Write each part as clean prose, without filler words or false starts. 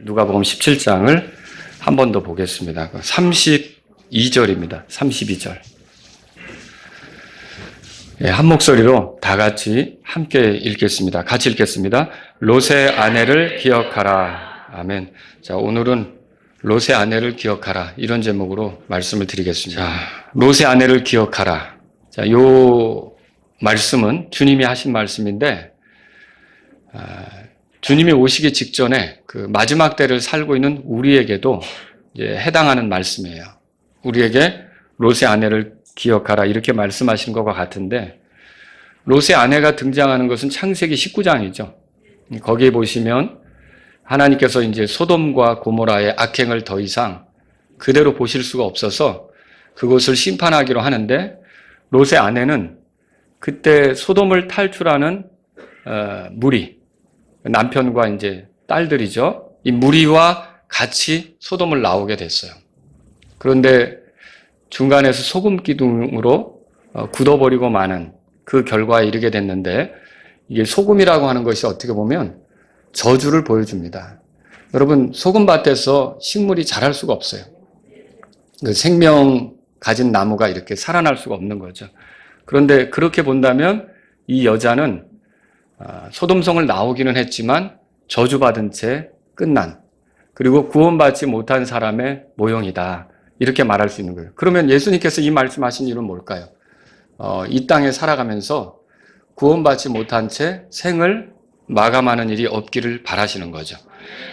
누가복음 17장을 한 번 더 보겠습니다. 32절입니다. 32절. 한 목소리로 다 같이 함께 읽겠습니다. 같이 읽겠습니다. 롯의 아내를 기억하라. 아멘. 자, 오늘은 롯의 아내를 기억하라. 이런 제목으로 말씀을 드리겠습니다. 자, 롯의 아내를 기억하라. 자, 요 말씀은 주님이 하신 말씀인데, 주님이 오시기 직전에 그 마지막 때를 살고 있는 우리에게도 이제 해당하는 말씀이에요. 우리에게 롯의 아내를 기억하라 이렇게 말씀하신 것과 같은데, 롯의 아내가 등장하는 것은 창세기 19장이죠. 거기에 보시면 하나님께서 이제 소돔과 고모라의 악행을 더 이상 그대로 보실 수가 없어서 그곳을 심판하기로 하는데, 롯의 아내는 그때 소돔을 탈출하는 무리, 남편과 이제 딸들이죠. 이 무리와 같이 소돔을 나오게 됐어요. 그런데 중간에서 소금 기둥으로 굳어버리고 마는 그 결과에 이르게 됐는데, 이게 소금이라고 하는 것이 어떻게 보면 저주를 보여줍니다. 여러분, 소금밭에서 식물이 자랄 수가 없어요. 그 생명 가진 나무가 이렇게 살아날 수가 없는 거죠. 그런데 그렇게 본다면 이 여자는 소돔성을 나오기는 했지만 저주받은 채 끝난, 그리고 구원받지 못한 사람의 모형이다, 이렇게 말할 수 있는 거예요. 그러면 예수님께서 이 말씀하신 이유는 뭘까요? 이 땅에 살아가면서 구원받지 못한 채 생을 마감하는 일이 없기를 바라시는 거죠.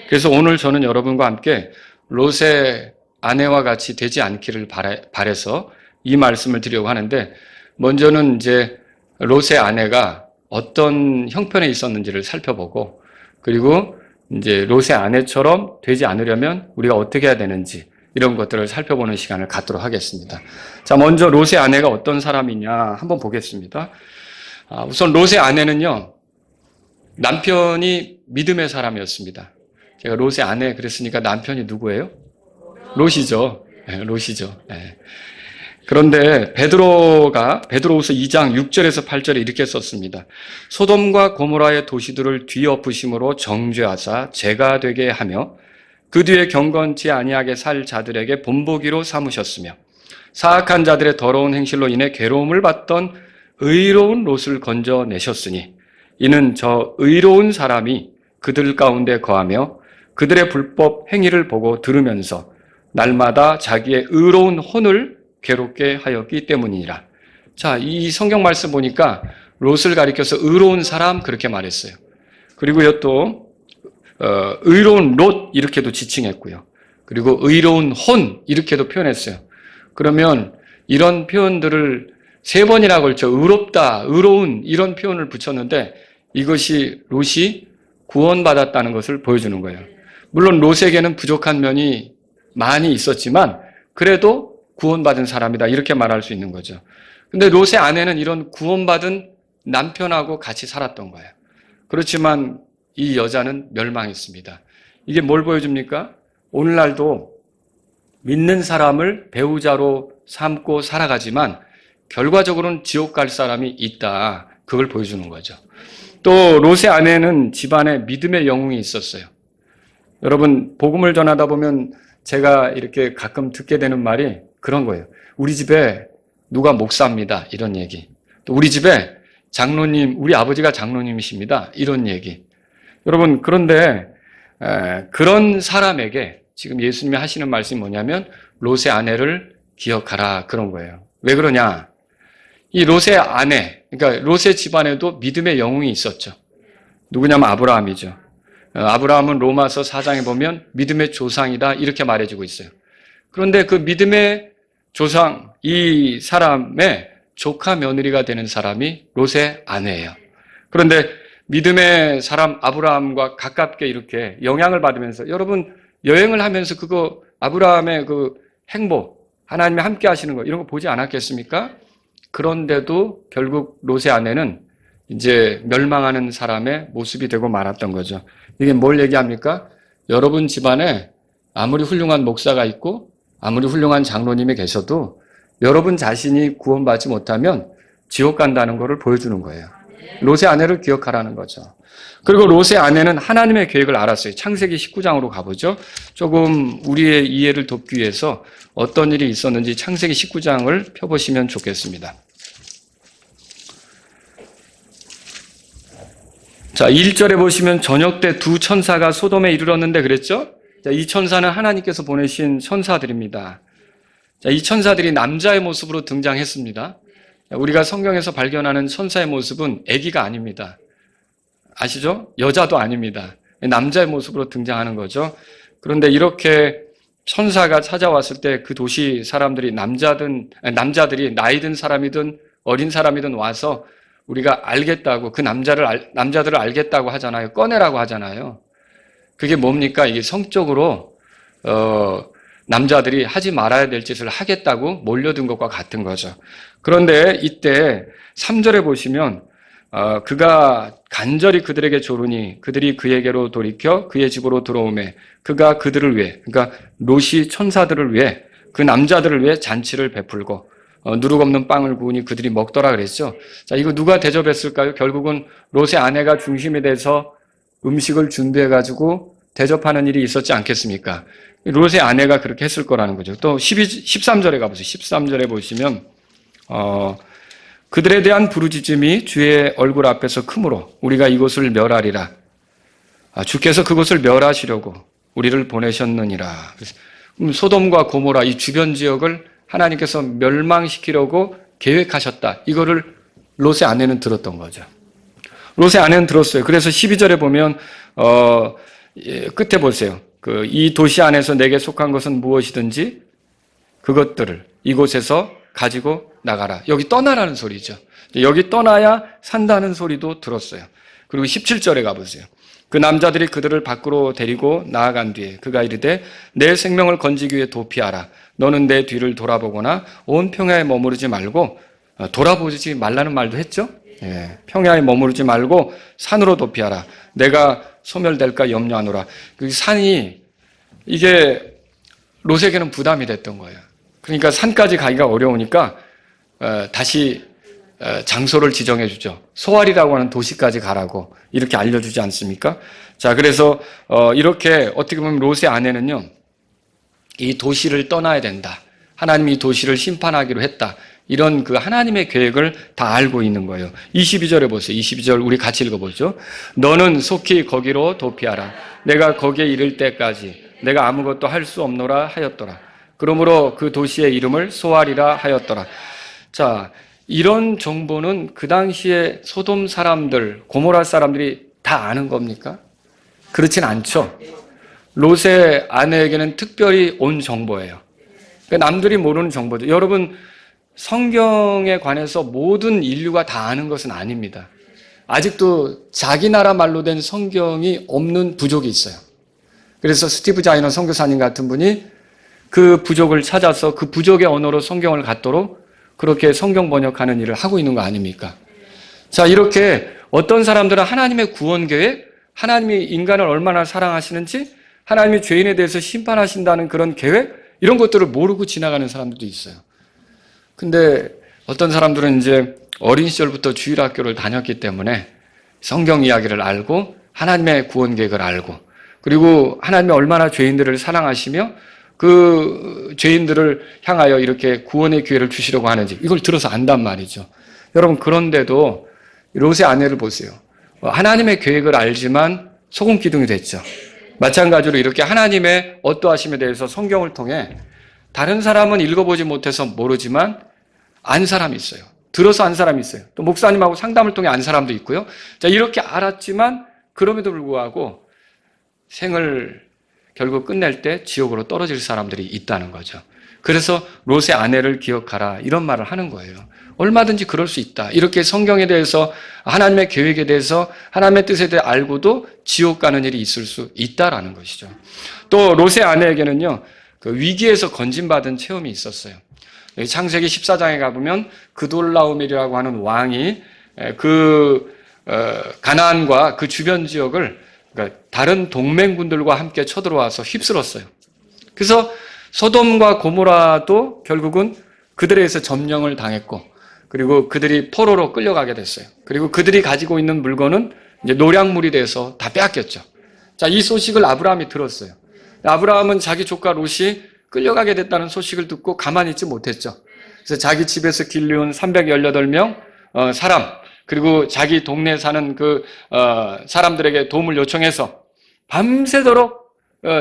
그래서 오늘 저는 여러분과 함께 롯의 아내와 같이 되지 않기를 바라서 이 말씀을 드리려고 하는데, 먼저는 이제 롯의 아내가 어떤 형편에 있었는지를 살펴보고, 그리고 이제 롯의 아내처럼 되지 않으려면 우리가 어떻게 해야 되는지, 이런 것들을 살펴보는 시간을 갖도록 하겠습니다. 자, 먼저 롯의 아내가 어떤 사람이냐 한번 보겠습니다. 우선 롯의 아내는요, 남편이 믿음의 사람이었습니다. 제가 롯의 아내 그랬으니까 남편이 누구예요? 롯이죠. 네, 롯이죠. 네. 그런데 베드로후서 2장 6절에서 8절에 이렇게 썼습니다. 소돔과 고모라의 도시들을 뒤엎으심으로 정죄하사 죄가 되게 하며 그 뒤에 경건치 아니하게 살 자들에게 본보기로 삼으셨으며 사악한 자들의 더러운 행실로 인해 괴로움을 받던 의로운 롯을 건져내셨으니 이는 저 의로운 사람이 그들 가운데 거하며 그들의 불법 행위를 보고 들으면서 날마다 자기의 의로운 혼을 괴롭게 하였기 때문이니라. 자, 이 성경 말씀 보니까 롯을 가리켜서 의로운 사람 그렇게 말했어요. 그리고요 또 의로운 롯 이렇게도 지칭했고요. 그리고 의로운 혼 이렇게도 표현했어요. 그러면 이런 표현들을 세 번이나 걸쳐 의롭다, 의로운 이런 표현을 붙였는데, 이것이 롯이 구원받았다는 것을 보여주는 거예요. 물론 롯에게는 부족한 면이 많이 있었지만 그래도 구원받은 사람이다, 이렇게 말할 수 있는 거죠. 근데 롯의 아내는 이런 구원받은 남편하고 같이 살았던 거예요. 그렇지만 이 여자는 멸망했습니다. 이게 뭘 보여줍니까? 오늘날도 믿는 사람을 배우자로 삼고 살아가지만 결과적으로는 지옥 갈 사람이 있다, 그걸 보여주는 거죠. 또 롯의 아내는 집안에 믿음의 영웅이 있었어요. 여러분, 복음을 전하다 보면 제가 이렇게 가끔 듣게 되는 말이 그런 거예요. 우리 집에 누가 목사입니다, 이런 얘기. 또 우리 집에 장로님, 우리 아버지가 장로님이십니다, 이런 얘기. 여러분, 그런데 그런 사람에게 지금 예수님이 하시는 말씀이 뭐냐면 롯의 아내를 기억하라, 그런 거예요. 왜 그러냐? 이 롯의 아내, 그러니까 롯의 집안에도 믿음의 영웅이 있었죠. 누구냐면 아브라함이죠. 아브라함은 로마서 4장에 보면 믿음의 조상이다, 이렇게 말해주고 있어요. 그런데 그 믿음의 조상, 이 사람의 조카 며느리가 되는 사람이 롯의 아내예요. 그런데 믿음의 사람 아브라함과 가깝게 이렇게 영향을 받으면서, 여러분 여행을 하면서 그거 아브라함의 그 행복, 하나님이 함께 하시는 거, 이런 거 보지 않았겠습니까? 그런데도 결국 롯의 아내는 이제 멸망하는 사람의 모습이 되고 말았던 거죠. 이게 뭘 얘기합니까? 여러분 집안에 아무리 훌륭한 목사가 있고 아무리 훌륭한 장로님이 계셔도 여러분 자신이 구원받지 못하면 지옥 간다는 것을 보여주는 거예요. 롯의 아내를 기억하라는 거죠. 그리고 롯의 아내는 하나님의 계획을 알았어요. 창세기 19장으로 가보죠. 조금 우리의 이해를 돕기 위해서 어떤 일이 있었는지 창세기 19장을 펴보시면 좋겠습니다. 자, 1절에 보시면 저녁 때 두 천사가 소돔에 이르렀는데 그랬죠? 자, 이 천사는 하나님께서 보내신 천사들입니다. 자, 이 천사들이 남자의 모습으로 등장했습니다. 우리가 성경에서 발견하는 천사의 모습은 아기가 아닙니다. 아시죠? 여자도 아닙니다. 남자의 모습으로 등장하는 거죠. 그런데 이렇게 천사가 찾아왔을 때 그 도시 사람들이 남자들이 나이 든 사람이든 어린 사람이든 와서 우리가 알겠다고 그 남자들을 알겠다고 하잖아요. 꺼내라고 하잖아요. 그게 뭡니까? 이게 성적으로 남자들이 하지 말아야 될 짓을 하겠다고 몰려든 것과 같은 거죠. 그런데 이때 3절에 보시면 그가 간절히 그들에게 조르니 그들이 그에게로 돌이켜 그의 집으로 들어오매 그가 그들을 위해, 그러니까 롯이 천사들을 위해, 그 남자들을 위해 잔치를 베풀고 누룩 없는 빵을 구우니 그들이 먹더라 그랬죠. 자, 이거 누가 대접했을까요? 결국은 롯의 아내가 중심이 돼서 음식을 준비해가지고 대접하는 일이 있었지 않겠습니까? 롯의 아내가 그렇게 했을 거라는 거죠. 또 13절에 가보세요. 13절에 보시면 그들에 대한 부르짖음이 주의 얼굴 앞에서 크므로 우리가 이곳을 멸하리라. 주께서 그곳을 멸하시려고 우리를 보내셨느니라. 소돔과 고모라 이 주변 지역을 하나님께서 멸망시키려고 계획하셨다. 이거를 롯의 아내는 들었던 거죠. 롯의 아내는 들었어요. 그래서 12절에 보면 끝에 보세요. 이 도시 안에서 내게 속한 것은 무엇이든지 그것들을 이곳에서 가지고 나가라. 여기 떠나라는 소리죠. 여기 떠나야 산다는 소리도 들었어요. 그리고 17절에 가보세요. 그 남자들이 그들을 밖으로 데리고 나아간 뒤에 그가 이르되 내 생명을 건지기 위해 도피하라. 너는 내 뒤를 돌아보거나 온 평야에 머무르지 말고, 돌아보지 말라는 말도 했죠. 예, 평야에 머무르지 말고 산으로 도피하라. 내가 소멸될까 염려하노라. 그 산이 이게 롯에게는 부담이 됐던 거예요. 그러니까 산까지 가기가 어려우니까 다시 장소를 지정해 주죠. 소알이라고 하는 도시까지 가라고 이렇게 알려주지 않습니까? 자, 그래서 이렇게 어떻게 보면 롯의 아내는요, 이 도시를 떠나야 된다. 하나님이 이 도시를 심판하기로 했다. 이런 그 하나님의 계획을 다 알고 있는 거예요. 22절에 보세요. 22절 우리 같이 읽어보죠. 너는 속히 거기로 도피하라. 내가 거기에 이를 때까지 내가 아무것도 할 수 없노라 하였더라. 그러므로 그 도시의 이름을 소알이라 하였더라. 자, 이런 정보는 그 당시에 소돔 사람들, 고모라 사람들이 다 아는 겁니까? 그렇진 않죠. 롯의 아내에게는 특별히 온 정보예요. 그러니까 남들이 모르는 정보죠. 여러분, 성경에 관해서 모든 인류가 다 아는 것은 아닙니다. 아직도 자기 나라 말로 된 성경이 없는 부족이 있어요. 그래서 스티브 자이너 선교사님 같은 분이 그 부족을 찾아서 그 부족의 언어로 성경을 갖도록 그렇게 성경 번역하는 일을 하고 있는 거 아닙니까? 자, 이렇게 어떤 사람들은 하나님의 구원 계획, 하나님이 인간을 얼마나 사랑하시는지, 하나님이 죄인에 대해서 심판하신다는 그런 계획, 이런 것들을 모르고 지나가는 사람들도 있어요. 근데 어떤 사람들은 이제 어린 시절부터 주일학교를 다녔기 때문에 성경 이야기를 알고 하나님의 구원 계획을 알고, 그리고 하나님이 얼마나 죄인들을 사랑하시며 그 죄인들을 향하여 이렇게 구원의 기회를 주시려고 하는지 이걸 들어서 안단 말이죠. 여러분, 그런데도 롯의 아내를 보세요. 하나님의 계획을 알지만 소금 기둥이 됐죠. 마찬가지로 이렇게 하나님의 어떠하심에 대해서 성경을 통해 다른 사람은 읽어보지 못해서 모르지만 안 사람이 있어요. 들어서 안 사람이 있어요. 또 목사님하고 상담을 통해 안 사람도 있고요. 자, 이렇게 알았지만 그럼에도 불구하고 생을 결국 끝낼 때 지옥으로 떨어질 사람들이 있다는 거죠. 그래서 롯의 아내를 기억하라 이런 말을 하는 거예요. 얼마든지 그럴 수 있다. 이렇게 성경에 대해서, 하나님의 계획에 대해서, 하나님의 뜻에 대해 알고도 지옥 가는 일이 있을 수 있다라는 것이죠. 또 롯의 아내에게는요, 그 위기에서 건진받은 체험이 있었어요. 창세기 14장에 가보면 그돌라오멜이라고 하는 왕이 가나안과 그 주변 지역을, 그러니까 다른 동맹군들과 함께 쳐들어와서 휩쓸었어요. 그래서 소돔과 고모라도 결국은 그들에 의해서 점령을 당했고, 그리고 그들이 포로로 끌려가게 됐어요. 그리고 그들이 가지고 있는 물건은 이제 노략물이 돼서 다 빼앗겼죠. 자, 이 소식을 아브라함이 들었어요. 아브라함은 자기 조카 롯이 끌려가게 됐다는 소식을 듣고 가만히 있지 못했죠. 그래서 자기 집에서 길러온 318명 사람, 그리고 자기 동네에 사는 그 사람들에게 도움을 요청해서 밤새도록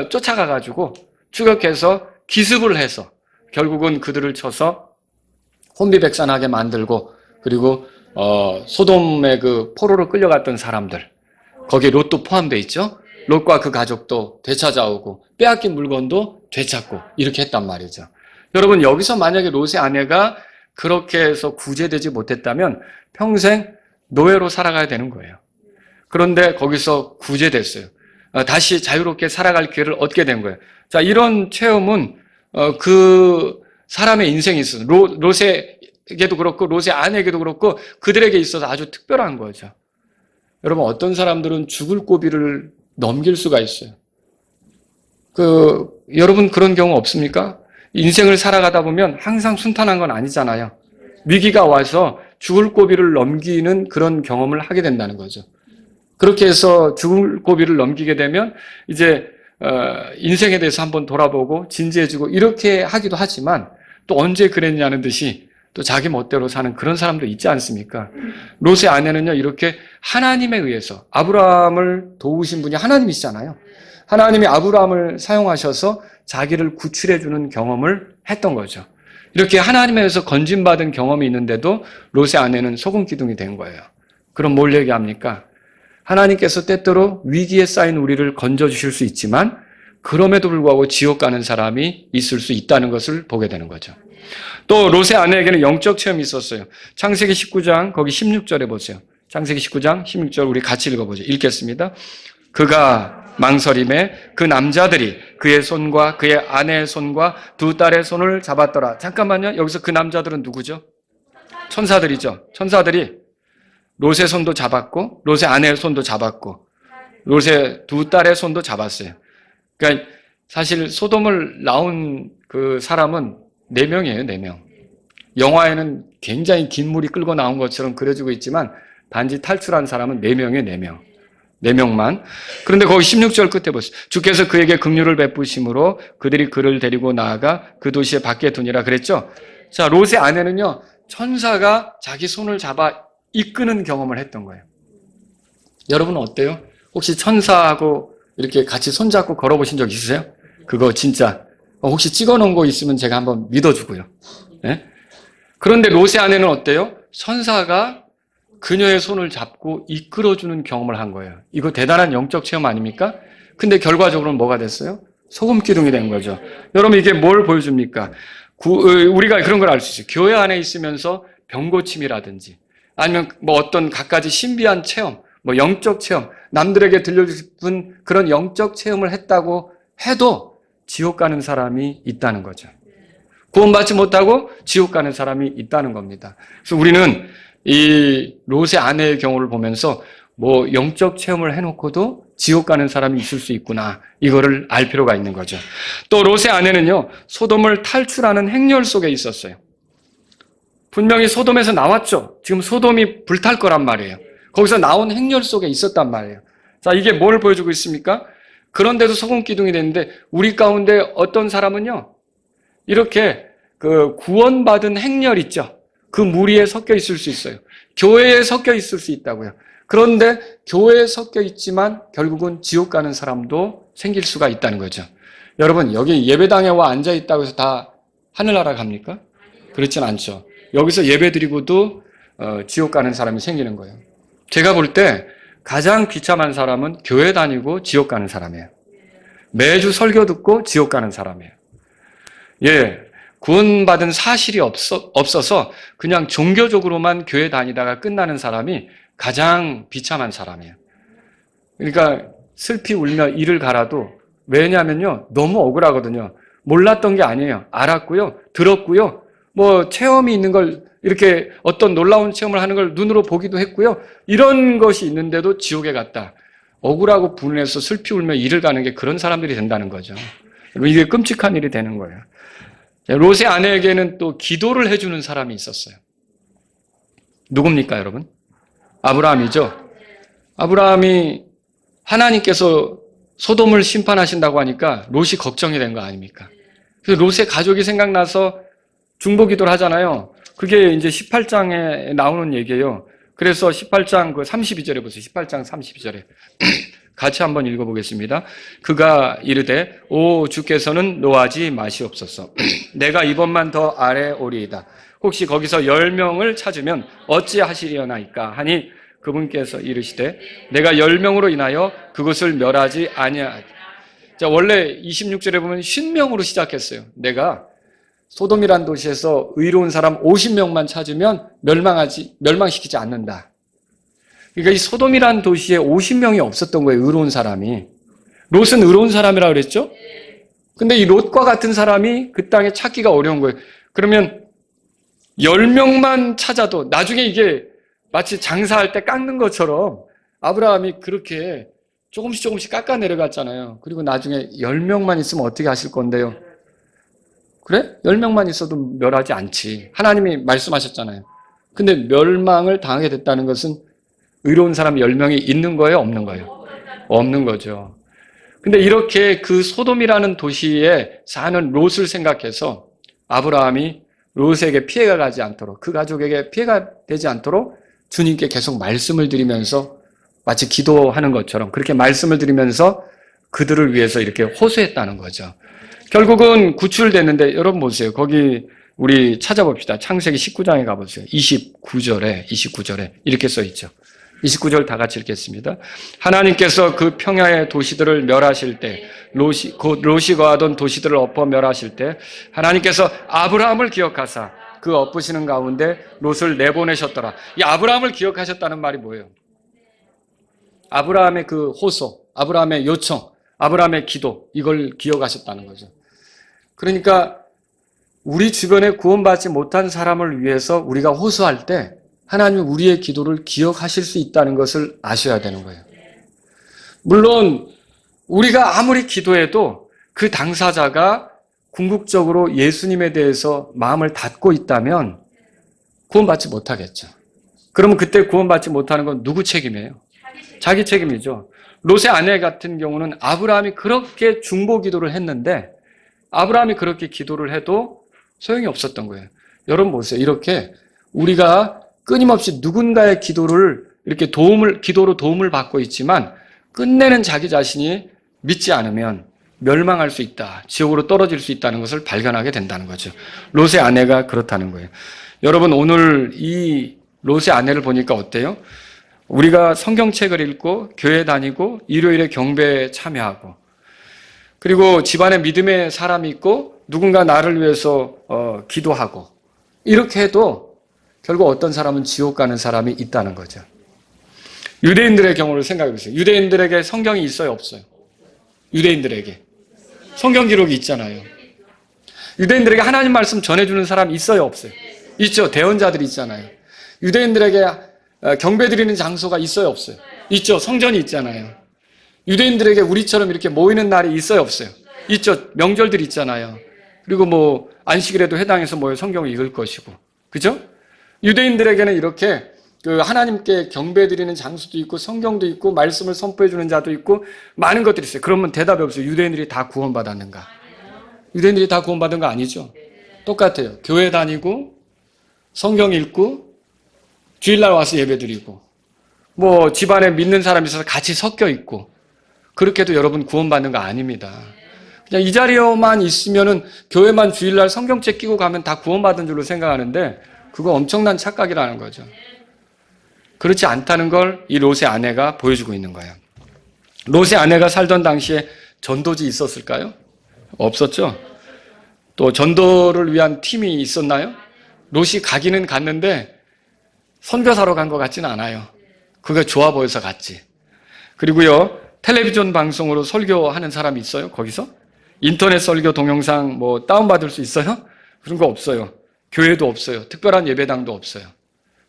쫓아가가지고 추격해서 기습을 해서 결국은 그들을 쳐서 혼비백산하게 만들고, 그리고 소돔의 그 포로로 끌려갔던 사람들, 거기에 롯도 포함되어 있죠. 롯과 그 가족도 되찾아오고 빼앗긴 물건도 되찾고 이렇게 했단 말이죠. 여러분, 여기서 만약에 롯의 아내가 그렇게 해서 구제되지 못했다면 평생 노예로 살아가야 되는 거예요. 그런데 거기서 구제됐어요. 다시 자유롭게 살아갈 기회를 얻게 된 거예요. 자, 이런 체험은 그 사람의 인생이 있어요. 롯에게도 그렇고 롯의 아내에게도 그렇고 그들에게 있어서 아주 특별한 거죠. 여러분, 어떤 사람들은 죽을 고비를 넘길 수가 있어요. 여러분 그런 경우 없습니까? 인생을 살아가다 보면 항상 순탄한 건 아니잖아요. 위기가 와서 죽을 고비를 넘기는 그런 경험을 하게 된다는 거죠. 그렇게 해서 죽을 고비를 넘기게 되면 이제 인생에 대해서 한번 돌아보고 진지해지고 이렇게 하기도 하지만 또 언제 그랬냐는 듯이 또 자기 멋대로 사는 그런 사람도 있지 않습니까? 롯의 아내는요, 이렇게 하나님에 의해서, 아브라함을 도우신 분이 하나님이시잖아요. 하나님이 아브라함을 사용하셔서 자기를 구출해주는 경험을 했던 거죠. 이렇게 하나님에 의해서 건진받은 경험이 있는데도 롯의 아내는 소금 기둥이 된 거예요. 그럼 뭘 얘기합니까? 하나님께서 때때로 위기에 쌓인 우리를 건져주실 수 있지만 그럼에도 불구하고 지옥 가는 사람이 있을 수 있다는 것을 보게 되는 거죠. 또 롯의 아내에게는 영적 체험이 있었어요. 창세기 19장 거기 16절에 보세요. 창세기 19장 16절 우리 같이 읽어보죠. 읽겠습니다. 그가 망설임에 그 남자들이 그의 손과 그의 아내의 손과 두 딸의 손을 잡았더라. 잠깐만요. 여기서 그 남자들은 누구죠? 천사들이죠. 천사들이 롯의 손도 잡았고 롯의 아내의 손도 잡았고 롯의 두 딸의 손도 잡았어요. 그러니까 사실 소돔을 나온 그 사람은 4명이에요. 4명. 영화에는 굉장히 긴 물이 끌고 나온 것처럼 그려지고 있지만 단지 탈출한 사람은 4명이에요. 4명. 4명만. 그런데 거기 16절 끝에 보세요. 주께서 그에게 긍휼을 베푸심으로 그들이 그를 데리고 나아가 그 도시의 밖에 두니라 그랬죠. 자, 롯의 아내는요, 천사가 자기 손을 잡아 이끄는 경험을 했던 거예요. 여러분은 어때요? 혹시 천사하고 이렇게 같이 손잡고 걸어보신 적 있으세요? 그거 진짜 혹시 찍어놓은 거 있으면 제가 한번 믿어주고요. 네? 그런데 롯의 아내는 어때요? 천사가 그녀의 손을 잡고 이끌어주는 경험을 한 거예요. 이거 대단한 영적 체험 아닙니까? 근데 결과적으로는 뭐가 됐어요? 소금 기둥이 된 거죠. 여러분, 이게 뭘 보여줍니까? 우리가 그런 걸 알 수 있어요. 교회 안에 있으면서 병고침이라든지 아니면 뭐 어떤 갖가지 신비한 체험, 뭐 영적 체험, 남들에게 들려주고 싶은 그런 영적 체험을 했다고 해도 지옥 가는 사람이 있다는 거죠. 구원받지 못하고 지옥 가는 사람이 있다는 겁니다. 그래서 우리는 이 롯의 아내의 경우를 보면서 뭐 영적 체험을 해놓고도 지옥 가는 사람이 있을 수 있구나, 이거를 알 필요가 있는 거죠. 또 롯의 아내는요, 소돔을 탈출하는 행렬 속에 있었어요. 분명히 소돔에서 나왔죠. 지금 소돔이 불탈 거란 말이에요. 거기서 나온 행렬 속에 있었단 말이에요. 자, 이게 뭘 보여주고 있습니까? 그런데도 소금 기둥이 됐는데 우리 가운데 어떤 사람은요, 이렇게 그 구원받은 행렬 있죠. 그 무리에 섞여 있을 수 있어요. 교회에 섞여 있을 수 있다고요. 그런데 교회에 섞여 있지만 결국은 지옥 가는 사람도 생길 수가 있다는 거죠. 여러분, 여기 예배당에 와 앉아 있다고 해서 다 하늘나라 갑니까? 그렇진 않죠. 여기서 예배 드리고도 지옥 가는 사람이 생기는 거예요. 제가 볼 때 가장 비참한 사람은 교회 다니고 지옥 가는 사람이에요. 매주 설교 듣고 지옥 가는 사람이에요. 예, 구원받은 사실이 없어서 그냥 종교적으로만 교회 다니다가 끝나는 사람이 가장 비참한 사람이에요. 그러니까 슬피 울며 이를 갈아도, 왜냐면요, 너무 억울하거든요. 몰랐던 게 아니에요. 알았고요, 들었고요, 뭐 체험이 있는 걸, 이렇게 어떤 놀라운 체험을 하는 걸 눈으로 보기도 했고요. 이런 것이 있는데도 지옥에 갔다. 억울하고 분해서 슬피 울며 이를 가는 게 그런 사람들이 된다는 거죠. 이게 끔찍한 일이 되는 거예요. 롯의 아내에게는 또 기도를 해주는 사람이 있었어요. 누굽니까, 여러분? 아브라함이죠. 아브라함이 하나님께서 소돔을 심판하신다고 하니까 롯이 걱정이 된 거 아닙니까? 그래서 롯의 가족이 생각나서 중보기도를 하잖아요. 그게 이제 18장에 나오는 얘기예요. 그래서 18장 그 32절에 보세요. 18장 32절에. 같이 한번 읽어보겠습니다. 그가 이르되 오 주께서는 노하지 마시옵소서. 내가 이번만 더 아래 오리이다. 혹시 거기서 10명을 찾으면 어찌하시려나이까 하니 그분께서 이르시되 내가 10명으로 인하여 그것을 멸하지 아니하리라. 자, 원래 26절에 보면 50명으로 시작했어요. 내가 소돔이란 도시에서 의로운 사람 50명만 찾으면 멸망시키지 않는다. 그러니까 이 소돔이란 도시에 50명이 없었던 거예요. 의로운 사람이. 롯은 의로운 사람이라고 그랬죠? 근데 이 롯과 같은 사람이 그 땅에 찾기가 어려운 거예요. 그러면 10명만 찾아도 나중에 이게 마치 장사할 때 깎는 것처럼 아브라함이 그렇게 조금씩 깎아 내려갔잖아요. 그리고 나중에 10명만 있으면 어떻게 하실 건데요? 그래? 10명만 있어도 멸하지 않지. 하나님이 말씀하셨잖아요. 근데 멸망을 당하게 됐다는 것은 의로운 사람 10명이 있는 거예요? 없는 거예요? 없는 거죠. 근데 이렇게 그 소돔이라는 도시에 사는 롯을 생각해서 아브라함이 롯에게 피해가 가지 않도록, 그 가족에게 피해가 되지 않도록 주님께 계속 말씀을 드리면서 마치 기도하는 것처럼 그렇게 말씀을 드리면서 그들을 위해서 이렇게 호소했다는 거죠. 결국은 구출됐는데 여러분 보세요. 거기 우리 찾아봅시다. 창세기 19장에 가보세요. 29절에 이렇게 써있죠. 29절 다 같이 읽겠습니다. 하나님께서 그 평야의 도시들을 멸하실 때 롯이 거하던 도시들을 엎어 멸하실 때 하나님께서 아브라함을 기억하사 그 엎으시는 가운데 롯을 내보내셨더라. 이 아브라함을 기억하셨다는 말이 뭐예요? 아브라함의 그 호소, 아브라함의 요청, 아브라함의 기도, 이걸 기억하셨다는 거죠. 그러니까 우리 주변에 구원받지 못한 사람을 위해서 우리가 호소할 때 하나님이 우리의 기도를 기억하실 수 있다는 것을 아셔야 되는 거예요. 물론 우리가 아무리 기도해도 그 당사자가 궁극적으로 예수님에 대해서 마음을 닫고 있다면 구원받지 못하겠죠. 그러면 그때 구원받지 못하는 건 누구 책임이에요? 자기 책임이죠. 롯의 아내 같은 경우는 아브라함이 그렇게 중보 기도를 했는데 아브라함이 그렇게 기도를 해도 소용이 없었던 거예요. 여러분 보세요. 이렇게 우리가 끊임없이 누군가의 기도를 이렇게 기도로 도움을 받고 있지만 끝내는 자기 자신이 믿지 않으면 멸망할 수 있다. 지옥으로 떨어질 수 있다는 것을 발견하게 된다는 거죠. 롯의 아내가 그렇다는 거예요. 여러분 오늘 이 롯의 아내를 보니까 어때요? 우리가 성경책을 읽고 교회 다니고 일요일에 경배에 참여하고 그리고 집안에 믿음의 사람이 있고 누군가 나를 위해서 기도하고 이렇게 해도 결국 어떤 사람은 지옥 가는 사람이 있다는 거죠. 유대인들의 경우를 생각해 보세요. 유대인들에게 성경이 있어요, 없어요? 유대인들에게 성경 기록이 있잖아요. 유대인들에게 하나님 말씀 전해주는 사람이 있어요, 없어요? 있죠. 대언자들이 있잖아요. 유대인들에게 경배드리는 장소가 있어요, 없어요? 있죠. 성전이 있잖아요. 유대인들에게 우리처럼 이렇게 모이는 날이 있어요, 없어요? 있죠. 명절들이 있잖아요. 그리고 뭐 안식일에도 해당해서 모여 성경을 읽을 것이고, 그죠? 유대인들에게는 이렇게 그 하나님께 경배드리는 장소도 있고 성경도 있고 말씀을 선포해주는 자도 있고 많은 것들이 있어요. 그러면 대답이 없어요. 유대인들이 다 구원받았는가? 유대인들이 다 구원받은 거 아니죠? 똑같아요. 교회 다니고 성경 읽고 주일날 와서 예배드리고 뭐 집안에 믿는 사람이 있어서 같이 섞여 있고 그렇게 해도 여러분 구원받는 거 아닙니다. 그냥 이 자리에만 있으면은 교회만 주일날 성경책 끼고 가면 다 구원받은 줄로 생각하는데 그거 엄청난 착각이라는 거죠. 그렇지 않다는 걸 이 롯의 아내가 보여주고 있는 거예요. 롯의 아내가 살던 당시에 전도지 있었을까요? 없었죠. 또 전도를 위한 팀이 있었나요? 롯이 가기는 갔는데 선교사로 간 것 같지는 않아요. 그게 좋아 보여서 갔지. 그리고요, 텔레비전 방송으로 설교하는 사람이 있어요? 거기서? 인터넷 설교 동영상 뭐 다운받을 수 있어요? 그런 거 없어요. 교회도 없어요. 특별한 예배당도 없어요.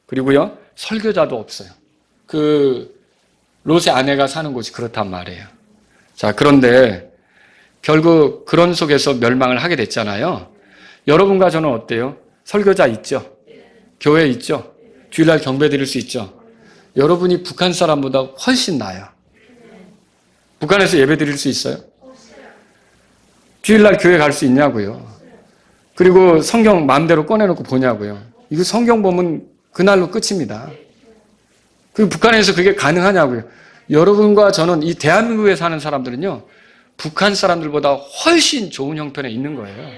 그리고요, 설교자도 없어요. 그 롯의 아내가 사는 곳이 그렇단 말이에요. 자, 그런데 결국 그런 속에서 멸망을 하게 됐잖아요. 여러분과 저는 어때요? 설교자 있죠? 교회 있죠? 주일날 경배 드릴 수 있죠. 여러분이 북한 사람보다 훨씬 나아요. 북한에서 예배 드릴 수 있어요? 주일날 교회 갈 수 있냐고요. 그리고 성경 마음대로 꺼내놓고 보냐고요. 이거 성경 보면 그날로 끝입니다. 그 북한에서 그게 가능하냐고요. 여러분과 저는 이 대한민국에 사는 사람들은요, 북한 사람들보다 훨씬 좋은 형편에 있는 거예요.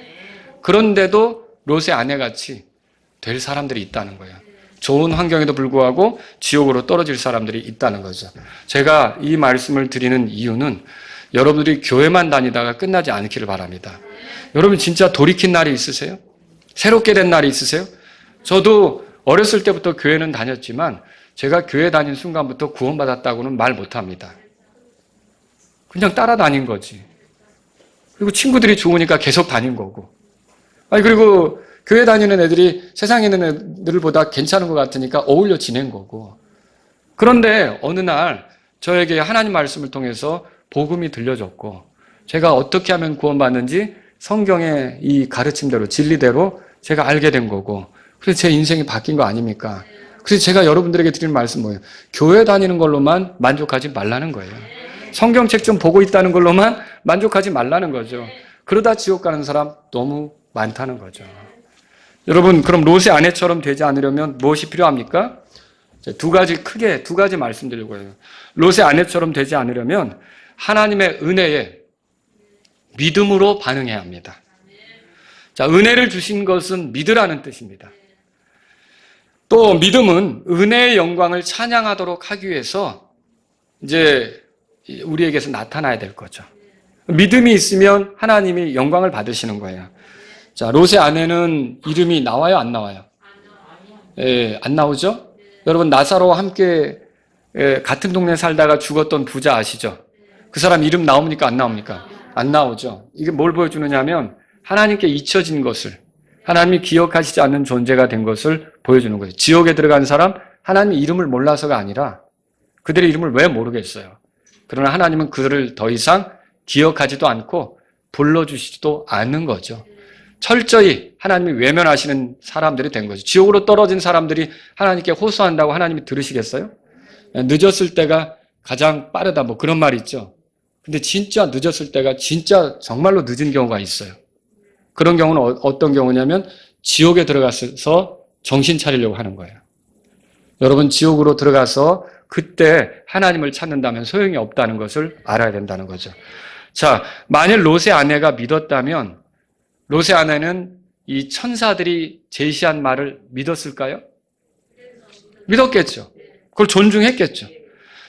그런데도 롯의 아내같이 될 사람들이 있다는 거예요. 좋은 환경에도 불구하고 지옥으로 떨어질 사람들이 있다는 거죠. 제가 이 말씀을 드리는 이유는 여러분들이 교회만 다니다가 끝나지 않기를 바랍니다. 여러분 진짜 돌이킨 날이 있으세요? 새롭게 된 날이 있으세요? 저도 어렸을 때부터 교회는 다녔지만 제가 교회 다닌 순간부터 구원받았다고는 말 못합니다. 그냥 따라다닌 거지. 그리고 친구들이 좋으니까 계속 다닌 거고. 그리고 교회 다니는 애들이 세상에 있는 애들보다 괜찮은 것 같으니까 어울려 지낸 거고. 그런데 어느 날 저에게 하나님 말씀을 통해서 복음이 들려졌고 제가 어떻게 하면 구원받는지 성경의 이 가르침대로 진리대로 제가 알게 된 거고 그래서 제 인생이 바뀐 거 아닙니까? 그래서 제가 여러분들에게 드리는 말씀 뭐예요? 교회 다니는 걸로만 만족하지 말라는 거예요. 성경책 좀 보고 있다는 걸로만 만족하지 말라는 거죠. 그러다 지옥 가는 사람 너무 많다는 거죠. 여러분 그럼 롯의 아내처럼 되지 않으려면 무엇이 필요합니까? 크게 두 가지 말씀드리고 해요. 롯의 아내처럼 되지 않으려면 하나님의 은혜에 믿음으로 반응해야 합니다. 자, 은혜를 주신 것은 믿으라는 뜻입니다. 또 믿음은 은혜의 영광을 찬양하도록 하기 위해서 이제 우리에게서 나타나야 될 거죠. 믿음이 있으면 하나님이 영광을 받으시는 거예요. 자, 롯의 아내는 이름이 나와요, 안 나와요? 예, 안 나오죠? 여러분 나사로와 함께 같은 동네에 살다가 죽었던 부자 아시죠? 그 사람 이름 나옵니까? 안 나옵니까? 안 나오죠. 이게 뭘 보여주느냐 하면 하나님께 잊혀진 것을 하나님이 기억하시지 않는 존재가 된 것을 보여주는 거예요. 지옥에 들어간 사람 하나님의 이름을 몰라서가 아니라 그들의 이름을 왜 모르겠어요. 그러나 하나님은 그들을 더 이상 기억하지도 않고 불러주시지도 않는 거죠. 철저히 하나님이 외면하시는 사람들이 된 거죠. 지옥으로 떨어진 사람들이 하나님께 호소한다고 하나님이 들으시겠어요? 늦었을 때가 가장 빠르다 뭐 그런 말이 있죠. 근데 진짜 늦었을 때가 진짜 정말로 늦은 경우가 있어요. 그런 경우는 어떤 경우냐면 지옥에 들어가서 정신 차리려고 하는 거예요. 여러분 지옥으로 들어가서 그때 하나님을 찾는다면 소용이 없다는 것을 알아야 된다는 거죠. 자, 만일 롯의 아내가 믿었다면 롯의 아내는 이 천사들이 제시한 말을 믿었을까요? 믿었겠죠. 그걸 존중했겠죠.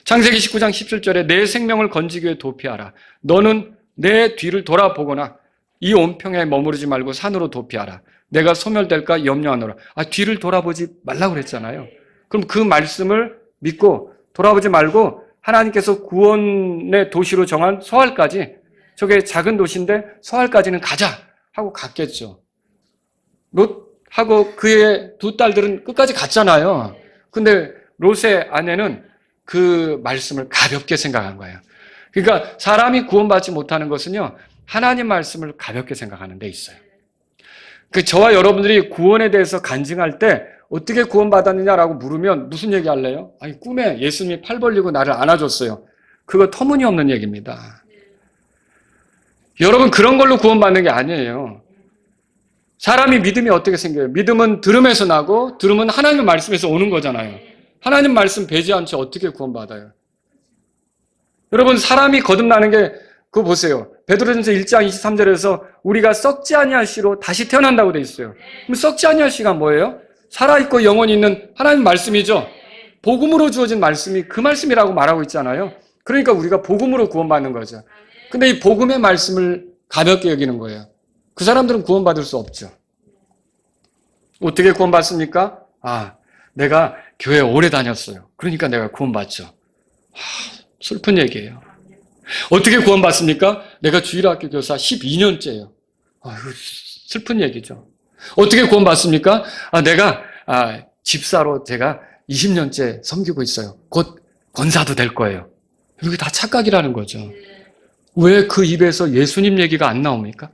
창세기 19장 17절에 내 생명을 건지기 위해 도피하라. 너는 내 뒤를 돌아보거나 이 온평에 머무르지 말고 산으로 도피하라. 내가 소멸될까 염려하노라. 뒤를 돌아보지 말라고 그랬잖아요. 그럼 그 말씀을 믿고 돌아보지 말고 하나님께서 구원의 도시로 정한 소알까지, 저게 작은 도시인데 소알까지는 가자 하고 갔겠죠. 롯하고 그의 두 딸들은 끝까지 갔잖아요. 근데 롯의 아내는 그 말씀을 가볍게 생각한 거예요. 그러니까 사람이 구원받지 못하는 것은요, 하나님 말씀을 가볍게 생각하는 데 있어요. 저와 여러분들이 구원에 대해서 간증할 때 어떻게 구원받았느냐라고 물으면 무슨 얘기 할래요? 꿈에 예수님이 팔 벌리고 나를 안아줬어요. 그거 터무니없는 얘기입니다. 여러분 그런 걸로 구원받는 게 아니에요. 사람이 믿음이 어떻게 생겨요? 믿음은 들음에서 나고 들음은 하나님의 말씀에서 오는 거잖아요. 하나님 말씀 배제한 채 어떻게 구원받아요? 여러분 사람이 거듭나는 게 그거 보세요. 베드로전서 1장 23절에서 우리가 썩지 아니할 씨로 다시 태어난다고 돼 있어요. 그럼 썩지 아니할 씨가 뭐예요? 살아있고 영원히 있는 하나님 말씀이죠. 복음으로 주어진 말씀이 그 말씀이라고 말하고 있잖아요. 그러니까 우리가 복음으로 구원받는 거죠. 근데 이 복음의 말씀을 가볍게 여기는 거예요. 그 사람들은 구원받을 수 없죠. 어떻게 구원받습니까? 내가 교회 오래 다녔어요. 그러니까 내가 구원받죠. 슬픈 얘기예요. 어떻게 구원받습니까? 내가 주일학교 교사 12년째예요. 슬픈 얘기죠. 어떻게 구원받습니까? 내가 집사로 제가 20년째 섬기고 있어요. 곧 권사도 될 거예요. 이게 다 착각이라는 거죠. 왜 그 입에서 예수님 얘기가 안 나옵니까?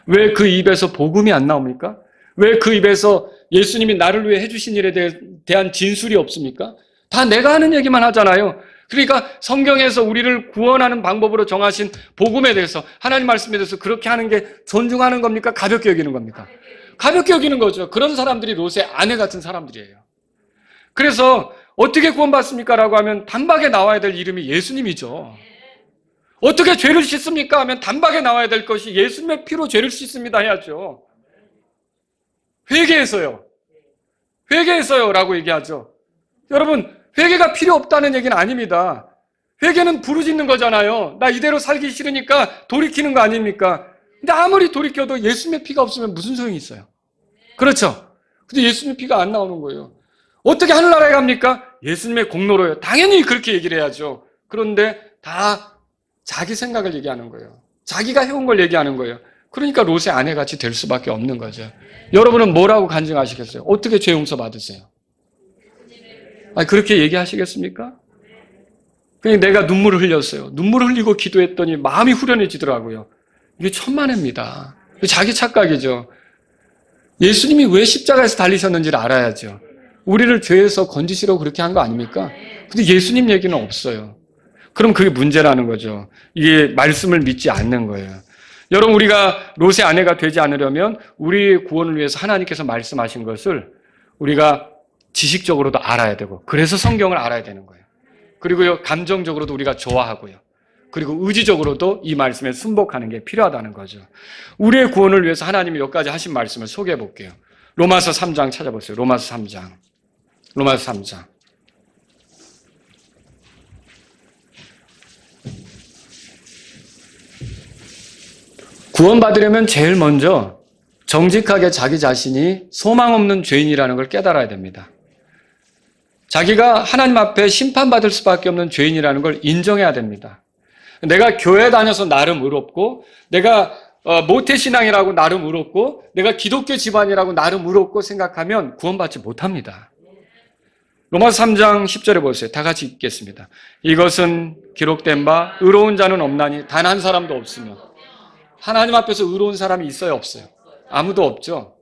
왜 그 입에서 복음이 안 나옵니까? 왜 그 입에서 예수님이 나를 위해 해주신 일에 대한 진술이 없습니까? 다 내가 하는 얘기만 하잖아요. 그러니까 성경에서 우리를 구원하는 방법으로 정하신 복음에 대해서, 하나님 말씀에 대해서 그렇게 하는 게 존중하는 겁니까? 가볍게 여기는 겁니까? 가볍게 여기는 거죠. 그런 사람들이 롯의 아내 같은 사람들이에요. 그래서 어떻게 구원받습니까? 라고 하면 단박에 나와야 될 이름이 예수님이죠. 어떻게 죄를 씻습니까? 하면 단박에 나와야 될 것이 예수님의 피로 죄를 씻습니다 해야죠. 회개해서요. 회개해서요 라고 얘기하죠. 여러분, 회개가 필요 없다는 얘기는 아닙니다. 회개는 부르짖는 거잖아요. 나 이대로 살기 싫으니까 돌이키는 거 아닙니까? 근데 아무리 돌이켜도 예수님의 피가 없으면 무슨 소용이 있어요? 그렇죠? 근데 예수님의 피가 안 나오는 거예요. 어떻게 하늘나라에 갑니까? 예수님의 공로로요. 당연히 그렇게 얘기를 해야죠. 그런데 다 자기 생각을 얘기하는 거예요. 자기가 해온 걸 얘기하는 거예요. 그러니까 롯의 아내같이 될 수밖에 없는 거죠. 여러분은 뭐라고 간증하시겠어요? 어떻게 죄 용서 받으세요? 아니, 그렇게 얘기하시겠습니까? 그냥 내가 눈물을 흘렸어요. 눈물을 흘리고 기도했더니 마음이 후련해지더라고요. 이게 천만에입니다. 자기 착각이죠. 예수님이 왜 십자가에서 달리셨는지를 알아야죠. 우리를 죄에서 건지시려고 그렇게 한 거 아닙니까? 근데 예수님 얘기는 없어요. 그럼 그게 문제라는 거죠. 이게 말씀을 믿지 않는 거예요. 여러분, 우리가 롯의 아내가 되지 않으려면 우리의 구원을 위해서 하나님께서 말씀하신 것을 우리가 지식적으로도 알아야 되고, 그래서 성경을 알아야 되는 거예요. 그리고요, 감정적으로도 우리가 좋아하고요. 그리고 의지적으로도 이 말씀에 순복하는 게 필요하다는 거죠. 우리의 구원을 위해서 하나님이 몇 가지 하신 말씀을 소개해 볼게요. 로마서 3장 찾아보세요. 로마서 3장. 로마서 3장. 구원받으려면 제일 먼저 정직하게 자기 자신이 소망 없는 죄인이라는 걸 깨달아야 됩니다. 자기가 하나님 앞에 심판받을 수밖에 없는 죄인이라는 걸 인정해야 됩니다. 내가 교회 다녀서 나름 의롭고, 내가 모태신앙이라고 나름 의롭고, 내가 기독교 집안이라고 나름 의롭고 생각하면 구원받지 못합니다. 로마서 3장 10절에 보세요. 다 같이 읽겠습니다. 이것은 기록된 바 의로운 자는 없나니 단 한 사람도 없으며. 하나님 앞에서 의로운 사람이 있어요, 없어요? 아무도 없죠.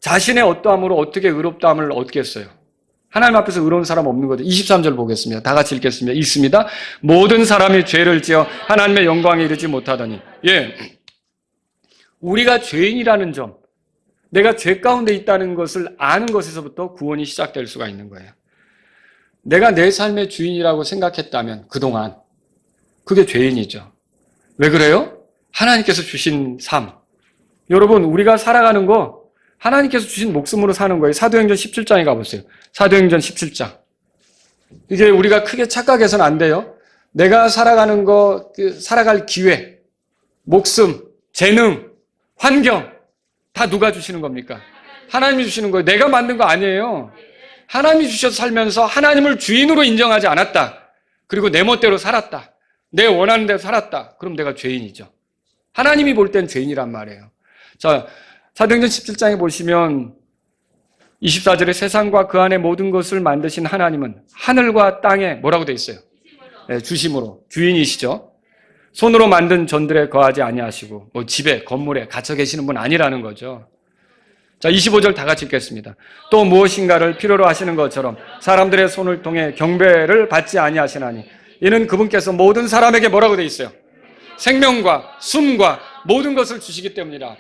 자신의 어떠함으로 어떻게 의롭다함을 얻겠어요? 하나님 앞에서 의로운 사람 없는 거죠. 23절 보겠습니다. 다 같이 읽겠습니다. 읽습니다. 모든 사람이 죄를 지어 하나님의 영광에 이르지 못하더니. 예, 우리가 죄인이라는 점, 내가 죄 가운데 있다는 것을 아는 것에서부터 구원이 시작될 수가 있는 거예요. 내가 내 삶의 주인이라고 생각했다면 그동안 그게 죄인이죠. 왜 그래요? 하나님께서 주신 삶. 여러분, 우리가 살아가는 거 하나님께서 주신 목숨으로 사는 거예요. 사도행전 17장에 가보세요. 사도행전 17장. 이제 우리가 크게 착각해서는 안 돼요. 내가 살아가는 거, 살아갈 기회, 목숨, 재능, 환경 다 누가 주시는 겁니까? 하나님이 주시는 거예요. 내가 만든 거 아니에요. 하나님이 주셔서 살면서 하나님을 주인으로 인정하지 않았다. 그리고 내 멋대로 살았다. 내 원하는 대로 살았다. 그럼 내가 죄인이죠. 하나님이 볼 땐 죄인이란 말이에요. 자, 사도행전 17장에 보시면 24절에 세상과 그 안에 모든 것을 만드신 하나님은 하늘과 땅에 뭐라고 돼 있어요? 네, 주심으로 주인이시죠. 손으로 만든 전들에 거하지 아니하시고 뭐 집에 건물에 갇혀 계시는 분 아니라는 거죠. 자, 25절 다 같이 읽겠습니다. 또 무엇인가를 필요로 하시는 것처럼 사람들의 손을 통해 경배를 받지 아니하시나니 이는 그분께서 모든 사람에게 뭐라고 돼 있어요? 생명과 숨과 모든 것을 주시기 때문이라.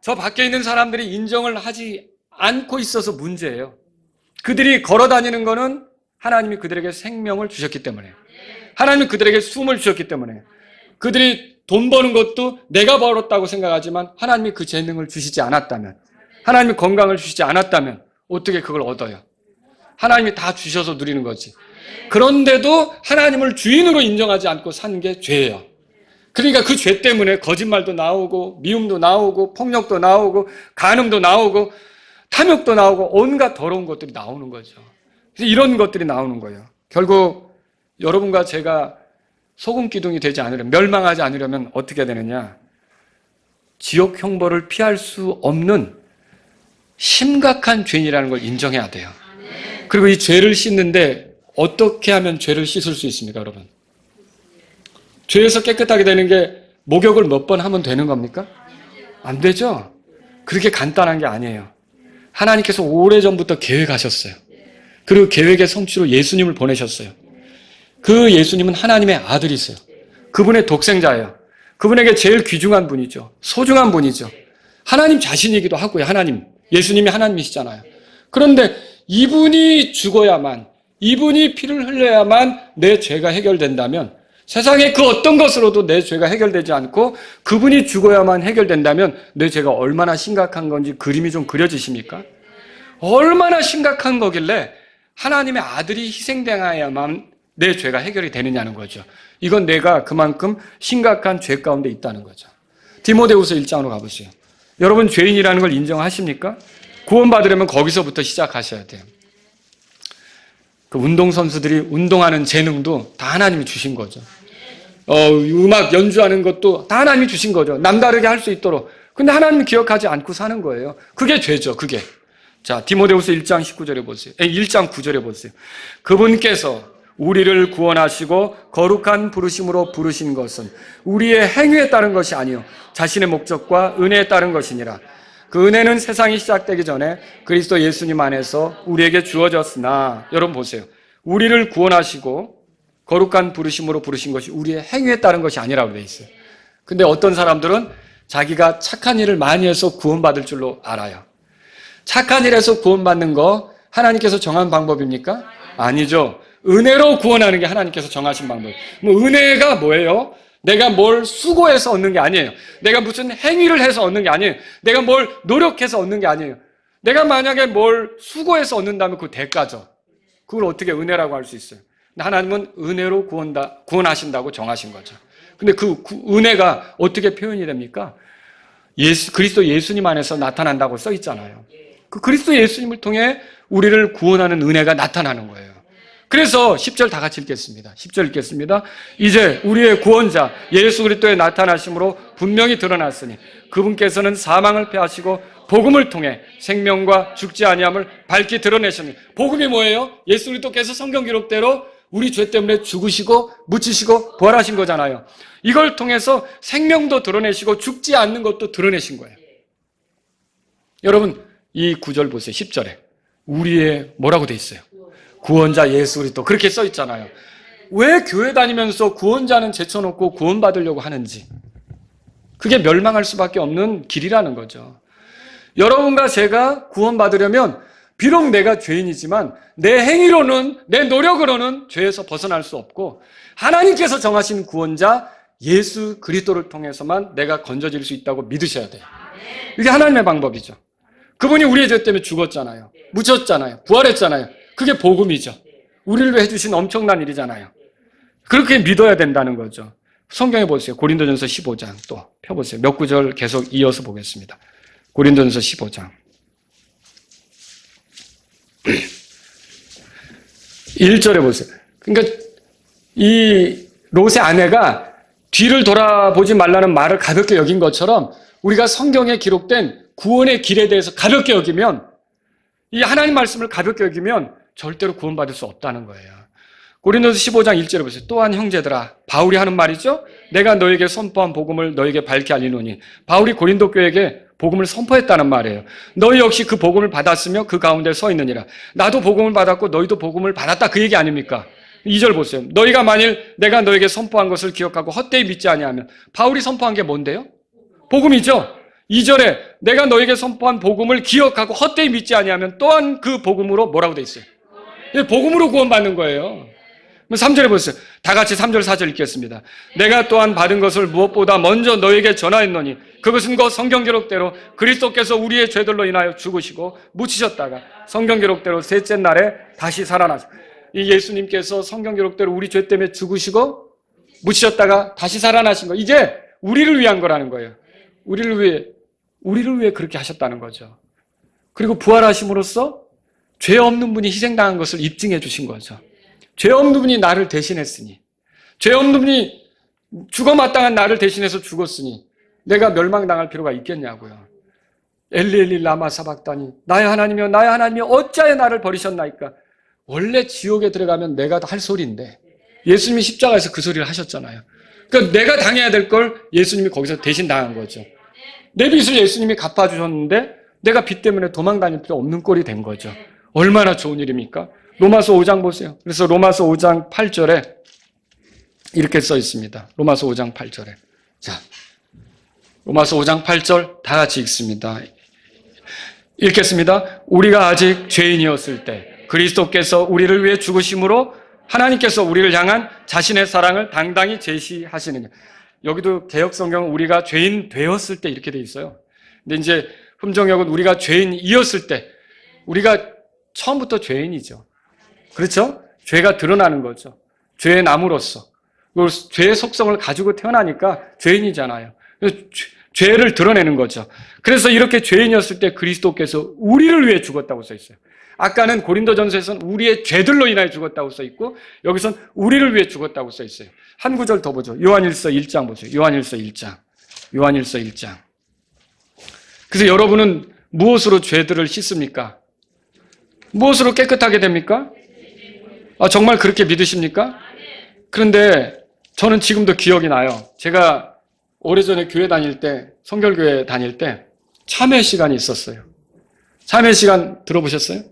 저 밖에 있는 사람들이 인정을 하지 않고 있어서 문제예요. 그들이 걸어다니는 거는 하나님이 그들에게 생명을 주셨기 때문에, 하나님이 그들에게 숨을 주셨기 때문에, 그들이 돈 버는 것도 내가 벌었다고 생각하지만 하나님이 그 재능을 주시지 않았다면, 하나님이 건강을 주시지 않았다면 어떻게 그걸 얻어요? 하나님이 다 주셔서 누리는 거지. 그런데도 하나님을 주인으로 인정하지 않고 사는 게 죄예요. 그러니까 그 죄 때문에 거짓말도 나오고 미움도 나오고 폭력도 나오고 간음도 나오고 탐욕도 나오고 온갖 더러운 것들이 나오는 거죠. 그래서 이런 것들이 나오는 거예요. 결국 여러분과 제가 소금 기둥이 되지 않으려면, 멸망하지 않으려면 어떻게 되느냐? 지옥 형벌을 피할 수 없는 심각한 죄인이라는 걸 인정해야 돼요. 그리고 이 죄를 씻는데 어떻게 하면 죄를 씻을 수 있습니까, 여러분? 죄에서 깨끗하게 되는 게 목욕을 몇 번 하면 되는 겁니까? 안 되죠? 그렇게 간단한 게 아니에요. 하나님께서 오래전부터 계획하셨어요. 그리고 계획의 성취로 예수님을 보내셨어요. 그 예수님은 하나님의 아들이세요. 그분의 독생자예요. 그분에게 제일 귀중한 분이죠. 소중한 분이죠. 하나님 자신이기도 하고요. 하나님, 예수님이 하나님이시잖아요. 그런데 이분이 죽어야만, 이분이 피를 흘려야만 내 죄가 해결된다면, 세상의 그 어떤 것으로도 내 죄가 해결되지 않고 그분이 죽어야만 해결된다면 내 죄가 얼마나 심각한 건지 그림이 좀 그려지십니까? 얼마나 심각한 거길래 하나님의 아들이 희생당해야만 내 죄가 해결이 되느냐는 거죠. 이건 내가 그만큼 심각한 죄 가운데 있다는 거죠. 디모데후서 1장으로 가보세요. 여러분 죄인이라는 걸 인정하십니까? 구원받으려면 거기서부터 시작하셔야 돼요. 그 운동선수들이 운동하는 재능도 다 하나님이 주신 거죠. 음악 연주하는 것도 다 하나님이 주신 거죠. 남다르게 할 수 있도록. 근데 하나님이 기억하지 않고 사는 거예요. 그게 죄죠, 그게. 자, 디모데후서 1장 19절에 보세요. 1장 9절에 보세요. 그분께서 우리를 구원하시고 거룩한 부르심으로 부르신 것은 우리의 행위에 따른 것이 아니요 자신의 목적과 은혜에 따른 것이니라. 그 은혜는 세상이 시작되기 전에 그리스도 예수님 안에서 우리에게 주어졌으나, 여러분 보세요. 우리를 구원하시고 거룩한 부르심으로 부르신 것이 우리의 행위에 따른 것이 아니라고 되어 있어요. 근데 어떤 사람들은 자기가 착한 일을 많이 해서 구원받을 줄로 알아요. 착한 일에서 구원받는 거 하나님께서 정한 방법입니까? 아니죠. 은혜로 구원하는 게 하나님께서 정하신 방법이에요. 은혜가 뭐예요? 내가 뭘 수고해서 얻는 게 아니에요. 내가 무슨 행위를 해서 얻는 게 아니에요. 내가 뭘 노력해서 얻는 게 아니에요. 내가 만약에 뭘 수고해서 얻는다면 그 대가죠. 그걸 어떻게 은혜라고 할 수 있어요? 하나님은 은혜로 구원하신다고 정하신 거죠. 근데 그 은혜가 어떻게 표현이 됩니까? 그리스도 예수님 안에서 나타난다고 써 있잖아요. 그 그리스도 예수님을 통해 우리를 구원하는 은혜가 나타나는 거예요. 그래서 10절 다 같이 읽겠습니다. 10절 읽겠습니다. 이제 우리의 구원자 예수 그리스도의 나타나심으로 분명히 드러났으니 그분께서는 사망을 패하시고 복음을 통해 생명과 죽지 아니함을 밝히 드러내셨습니다. 복음이 뭐예요? 예수 그리스도께서 성경 기록대로 우리 죄 때문에 죽으시고 묻히시고 부활하신 거잖아요. 이걸 통해서 생명도 드러내시고 죽지 않는 것도 드러내신 거예요. 여러분 이 구절 보세요. 10절에 우리의 뭐라고 돼 있어요? 구원자 예수 그리스도 그렇게 써 있잖아요. 왜 교회 다니면서 구원자는 제쳐놓고 구원받으려고 하는지. 그게 멸망할 수밖에 없는 길이라는 거죠. 여러분과 제가 구원받으려면 비록 내가 죄인이지만 내 행위로는, 내 노력으로는 죄에서 벗어날 수 없고 하나님께서 정하신 구원자 예수 그리스도를 통해서만 내가 건져질 수 있다고 믿으셔야 돼요. 이게 하나님의 방법이죠. 그분이 우리의 죄 때문에 죽었잖아요. 묻혔잖아요. 부활했잖아요. 그게 복음이죠. 우리를 위해 해주신 엄청난 일이잖아요. 그렇게 믿어야 된다는 거죠. 성경에 보세요. 고린도전서 15장 또 펴보세요. 몇 구절 계속 이어서 보겠습니다. 고린도전서 15장 1절에 보세요. 그러니까 이 롯의 아내가 뒤를 돌아보지 말라는 말을 가볍게 여긴 것처럼 우리가 성경에 기록된 구원의 길에 대해서 가볍게 여기면, 이 하나님 말씀을 가볍게 여기면 절대로 구원받을 수 없다는 거예요. 고린도서 15장 1절에 보세요. 또한 형제들아, 바울이 하는 말이죠. 내가 너에게 선포한 복음을 너에게 밝히 알리노니, 바울이 고린도 교회에게 복음을 선포했다는 말이에요. 너희 역시 그 복음을 받았으며 그 가운데 서 있느니라. 나도 복음을 받았고 너희도 복음을 받았다, 그 얘기 아닙니까? 2절 보세요. 너희가 만일 내가 너에게 선포한 것을 기억하고 헛되이 믿지 아니하면, 바울이 선포한 게 뭔데요? 복음이죠. 2절에 내가 너에게 선포한 복음을 기억하고 헛되이 믿지 아니하면 또한 그 복음으로 뭐라고 돼 있어요? 복음으로 구원받는 거예요. 3절에 보세요. 다 같이 3절 4절 읽겠습니다. 내가 또한 받은 것을 무엇보다 먼저 너에게 전하였노니 그것은 그 성경 기록대로 그리스도께서 우리의 죄들로 인하여 죽으시고 묻히셨다가 성경 기록대로 셋째 날에 다시 살아나셨다. 이 예수님께서 성경 기록대로 우리 죄 때문에 죽으시고 묻히셨다가 다시 살아나신 거, 이게 우리를 위한 거라는 거예요. 우리를 위해 그렇게 하셨다는 거죠. 그리고 부활하심으로써 죄 없는 분이 희생당한 것을 입증해 주신 거죠. 죄 없는 분이 나를 대신했으니, 죄 없는 분이 죽어 마땅한 나를 대신해서 죽었으니 내가 멸망당할 필요가 있겠냐고요. 엘리 엘리 라마 사박다니, 나의 하나님이여 나의 하나님이여 어찌하여 나를 버리셨나이까. 원래 지옥에 들어가면 내가 할 소리인데 예수님이 십자가에서 그 소리를 하셨잖아요. 그러니까 내가 당해야 될 걸 예수님이 거기서 대신 당한 거죠. 내 빚을 예수님이 갚아주셨는데 내가 빚 때문에 도망 다닐 필요 없는 꼴이 된 거죠. 얼마나 좋은 일입니까? 로마서 5장 보세요. 그래서 로마서 5장 8절에 이렇게 써 있습니다. 로마서 5장 8절에. 자, 로마서 5장 8절 다 같이 읽습니다. 읽겠습니다. 우리가 아직 죄인이었을 때 그리스도께서 우리를 위해 죽으심으로 하나님께서 우리를 향한 자신의 사랑을 당당히 제시하시느냐. 여기도 개역성경은 우리가 죄인 되었을 때 이렇게 돼 있어요. 근데 이제 흠정역은 우리가 죄인이었을 때, 우리가 처음부터 죄인이죠. 그렇죠? 죄가 드러나는 거죠. 죄의 나무로서. 죄의 속성을 가지고 태어나니까 죄인이잖아요. 죄를 드러내는 거죠. 그래서 이렇게 죄인이었을 때 그리스도께서 우리를 위해 죽었다고 써 있어요. 아까는 고린도전서에서는 우리의 죄들로 인하여 죽었다고 써 있고, 여기선 우리를 위해 죽었다고 써 있어요. 한 구절 더 보죠. 요한일서 1장 보세요. 요한일서 1장. 요한일서 1장. 그래서 여러분은 무엇으로 죄들을 씻습니까? 무엇으로 깨끗하게 됩니까? 정말 그렇게 믿으십니까? 그런데 저는 지금도 기억이 나요. 제가 오래전에 교회 다닐 때, 성결교회 다닐 때 참회 시간이 있었어요. 참회 시간 들어보셨어요?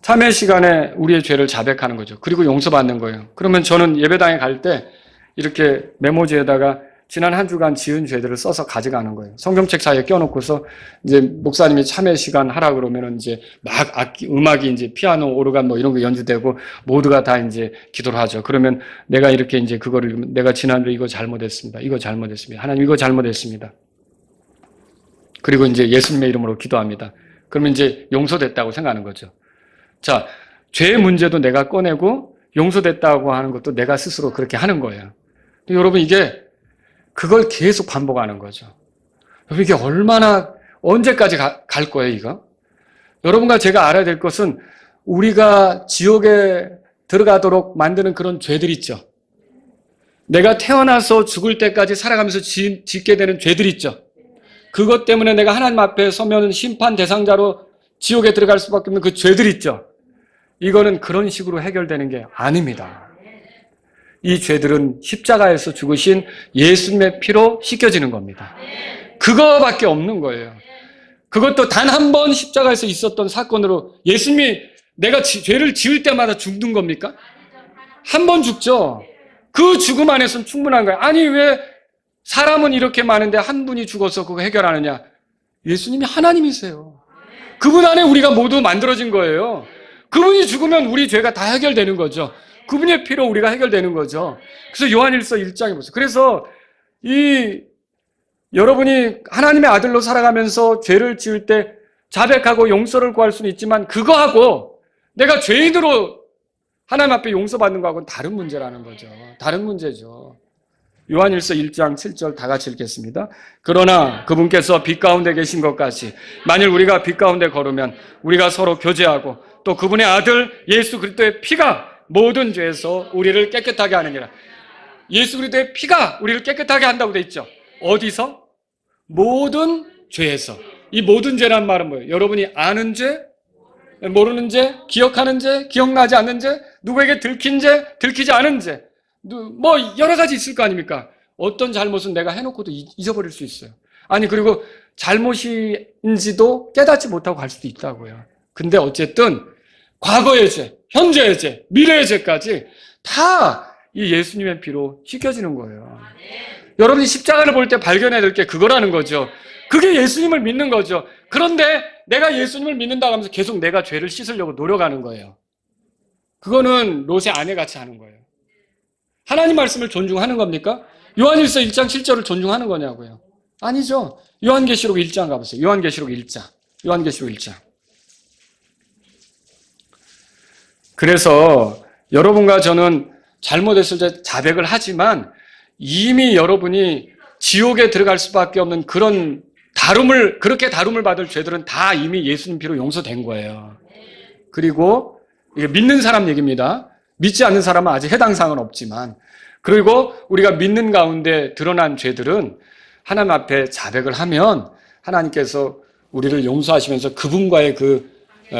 참회 시간에 우리의 죄를 자백하는 거죠. 그리고 용서받는 거예요. 그러면 저는 예배당에 갈 때 이렇게 메모지에다가 지난 한 주간 지은 죄들을 써서 가져가는 거예요. 성경책 사이에 껴놓고서 이제 목사님이 참회 시간 하라 그러면은 이제 막 음악이 이제 피아노, 오르간 뭐 이런 거 연주되고 모두가 다 이제 기도를 하죠. 그러면 내가 이렇게 이제 그거를 내가 지난주에 이거 잘못했습니다. 이거 잘못했습니다. 하나님 이거 잘못했습니다. 그리고 이제 예수님의 이름으로 기도합니다. 그러면 이제 용서됐다고 생각하는 거죠. 자, 죄의 문제도 내가 꺼내고 용서됐다고 하는 것도 내가 스스로 그렇게 하는 거예요. 여러분 이게 그걸 계속 반복하는 거죠. 여러분 이게 얼마나 언제까지 갈 거예요 이거? 여러분과 제가 알아야 될 것은 우리가 지옥에 들어가도록 만드는 그런 죄들 있죠. 내가 태어나서 죽을 때까지 살아가면서 짓게 되는 죄들 있죠. 그것 때문에 내가 하나님 앞에 서면 심판 대상자로 지옥에 들어갈 수밖에 없는 그 죄들 있죠. 이거는 그런 식으로 해결되는 게 아닙니다. 이 죄들은 십자가에서 죽으신 예수님의 피로 씻겨지는 겁니다. 그거밖에 없는 거예요. 그것도 단 한 번 십자가에서 있었던 사건으로 예수님이 내가 죄를 지을 때마다 죽는 겁니까? 한 번 죽죠. 그 죽음 안에서는 충분한 거예요. 아니 왜 사람은 이렇게 많은데 한 분이 죽어서 그거 해결하느냐? 예수님이 하나님이세요. 그분 안에 우리가 모두 만들어진 거예요. 그분이 죽으면 우리 죄가 다 해결되는 거죠. 그분의 피로 우리가 해결되는 거죠. 그래서 요한일서 1장에 보세요. 그래서 여러분이 하나님의 아들로 살아가면서 죄를 지을 때 자백하고 용서를 구할 수는 있지만 그거하고 내가 죄인으로 하나님 앞에 용서받는 거하고는 다른 문제라는 거죠. 다른 문제죠. 요한일서 1장 7절 다 같이 읽겠습니다. 그러나 그분께서 빛 가운데 계신 것까지 만일 우리가 빛 가운데 걸으면 우리가 서로 교제하고 또 그분의 아들 예수 그리스도의 피가 모든 죄에서 우리를 깨끗하게 하느니라. 예수 그리스도의 피가 우리를 깨끗하게 한다고 돼 있죠. 어디서? 모든 죄에서. 이 모든 죄란 말은 뭐예요? 여러분이 아는 죄, 모르는 죄, 기억하는 죄, 기억나지 않는 죄, 누구에게 들킨 죄, 들키지 않은 죄, 뭐 여러 가지 있을 거 아닙니까? 어떤 잘못은 내가 해놓고도 잊어버릴 수 있어요. 아니 그리고 잘못인지도 깨닫지 못하고 갈 수도 있다고요. 근데 어쨌든 과거의 죄, 현재의 죄, 미래의 죄까지 다 이 예수님의 피로 씻겨지는 거예요. 여러분이 십자가를 볼 때 발견해야 될 게 그거라는 거죠. 그게 예수님을 믿는 거죠. 그런데 내가 예수님을 믿는다고 하면서 계속 내가 죄를 씻으려고 노력하는 거예요. 그거는 롯의 아내같이 하는 거예요. 하나님 말씀을 존중하는 겁니까? 요한일서 1장 7절을 존중하는 거냐고요. 아니죠. 요한계시록 1장 가보세요. 요한계시록 1장. 요한계시록 1장. 그래서 여러분과 저는 잘못했을 때 자백을 하지만 이미 여러분이 지옥에 들어갈 수밖에 없는 그런 그렇게 다룸을 받을 죄들은 다 이미 예수님 피로 용서된 거예요. 그리고 이게 믿는 사람 얘기입니다. 믿지 않는 사람은 아직 해당 사항은 없지만, 그리고 우리가 믿는 가운데 드러난 죄들은 하나님 앞에 자백을 하면 하나님께서 우리를 용서하시면서 그분과의 그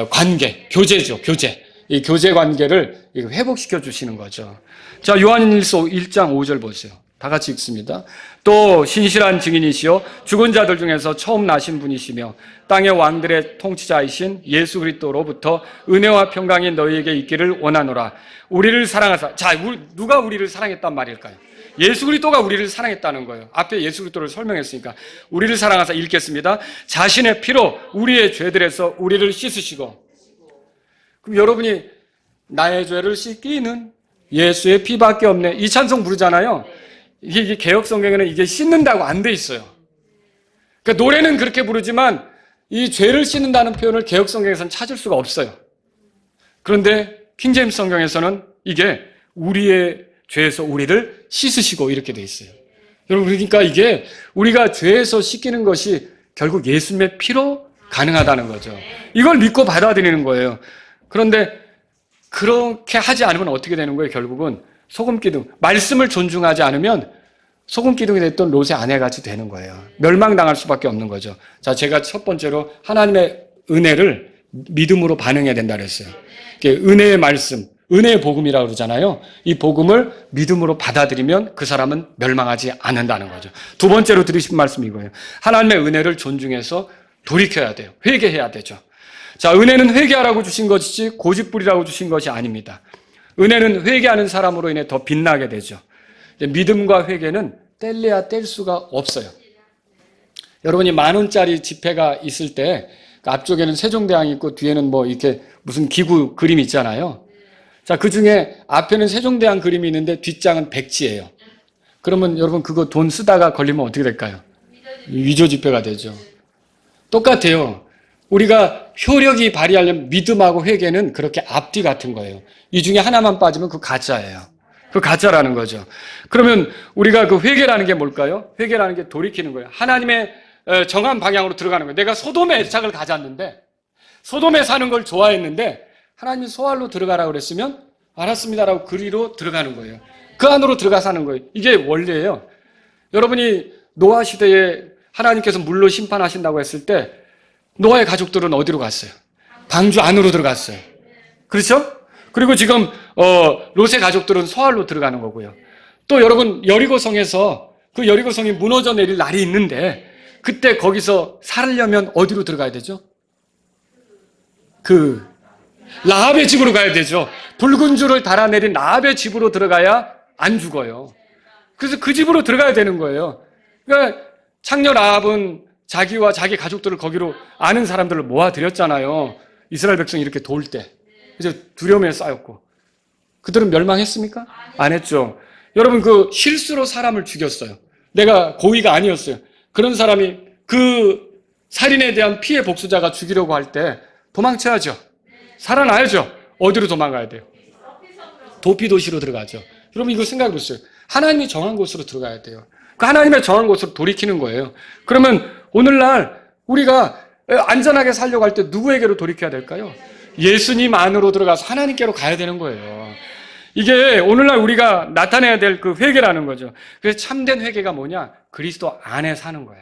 관계, 교제죠, 교제. 이 교제 관계를 회복시켜 주시는 거죠. 자, 요한일서 1장 5절 보세요. 다 같이 읽습니다. 또 신실한 증인이시요 죽은 자들 중에서 처음 나신 분이시며 땅의 왕들의 통치자이신 예수 그리스도로부터 은혜와 평강이 너희에게 있기를 원하노라. 우리를 사랑하사. 자, 누가 우리를 사랑했단 말일까요? 예수 그리스도가 우리를 사랑했다는 거예요. 앞에 예수 그리스도를 설명했으니까 우리를 사랑하사 읽겠습니다. 자신의 피로 우리의 죄들에서 우리를 씻으시고. 그럼 여러분이 나의 죄를 씻기는 예수의 피밖에 없네. 이 찬송 부르잖아요. 이게 개역 성경에는 이게 씻는다고 안 돼 있어요. 그러니까 노래는 그렇게 부르지만 이 죄를 씻는다는 표현을 개역 성경에서는 찾을 수가 없어요. 그런데 킹제임스 성경에서는 이게 우리의 죄에서 우리를 씻으시고 이렇게 돼 있어요. 여러분, 그러니까 이게 우리가 죄에서 씻기는 것이 결국 예수님의 피로 가능하다는 거죠. 이걸 믿고 받아들이는 거예요. 그런데 그렇게 하지 않으면 어떻게 되는 거예요? 결국은 소금기둥, 말씀을 존중하지 않으면 소금기둥이 됐던 롯의 아내같이 되는 거예요. 멸망당할 수밖에 없는 거죠. 자, 제가 첫 번째로 하나님의 은혜를 믿음으로 반응해야 된다 그랬어요. 은혜의 말씀, 은혜의 복음이라고 그러잖아요. 이 복음을 믿음으로 받아들이면 그 사람은 멸망하지 않는다는 거죠. 두 번째로 들으신 말씀이 이거예요. 하나님의 은혜를 존중해서 돌이켜야 돼요. 회개해야 되죠. 자, 은혜는 회개하라고 주신 것이지 고집부리라고 주신 것이 아닙니다. 은혜는 회개하는 사람으로 인해 더 빛나게 되죠. 믿음과 회개는 뗄래야 뗄 수가 없어요. 여러분이 10,000원짜리 지폐가 있을 때 앞쪽에는 세종대왕이 있고 뒤에는 뭐 이렇게 무슨 기구 그림이 있잖아요. 자, 그 중에 앞에는 세종대왕 그림이 있는데 뒷장은 백지예요. 그러면 여러분 그거 돈 쓰다가 걸리면 어떻게 될까요? 위조 지폐가 되죠. 똑같아요. 우리가 효력이 발휘하려면 믿음하고 회개는 그렇게 앞뒤 같은 거예요. 이 중에 하나만 빠지면 그 가짜예요. 그 가짜라는 거죠. 그러면 우리가 그 회개라는 게 뭘까요? 회개라는 게 돌이키는 거예요. 하나님의 정한 방향으로 들어가는 거예요. 내가 소돔에 애착을 가졌는데, 소돔에 사는 걸 좋아했는데 하나님이 소알로 들어가라고 그랬으면 알았습니다라고 그리로 들어가는 거예요. 그 안으로 들어가 사는 거예요. 이게 원리예요. 여러분이 노아 시대에 하나님께서 물로 심판하신다고 했을 때 노아의 가족들은 어디로 갔어요? 방주 안으로 들어갔어요. 그렇죠? 그리고 지금 롯의 가족들은 소알로 들어가는 거고요. 또 여러분 여리고성에서 그 여리고성이 무너져 내릴 날이 있는데 그때 거기서 살려면 어디로 들어가야 되죠? 그 라합의 집으로 가야 되죠. 붉은 줄을 달아내린 라합의 집으로 들어가야 안 죽어요. 그래서 그 집으로 들어가야 되는 거예요. 그러니까 창녀 라합은 자기와 자기 가족들을 거기로 아는 사람들을 모아들였잖아요. 이스라엘 백성이 이렇게 도울 때. 이제 두려움에 쌓였고. 그들은 멸망했습니까? 안 했죠. 여러분 그 실수로 사람을 죽였어요. 내가 고의가 아니었어요. 그런 사람이 그 살인에 대한 피해 복수자가 죽이려고 할 때 도망쳐야죠. 살아나야죠. 어디로 도망가야 돼요? 도피도시로 들어가죠. 여러분 이거 생각해 보세요. 하나님이 정한 곳으로 들어가야 돼요. 그 하나님의 정한 곳으로 돌이키는 거예요. 그러면 오늘날 우리가 안전하게 살려고 할 때 누구에게로 돌이켜야 될까요? 예수님 안으로 들어가서 하나님께로 가야 되는 거예요. 이게 오늘날 우리가 나타내야 될 그 회개라는 거죠. 그래서 참된 회개가 뭐냐? 그리스도 안에 사는 거야.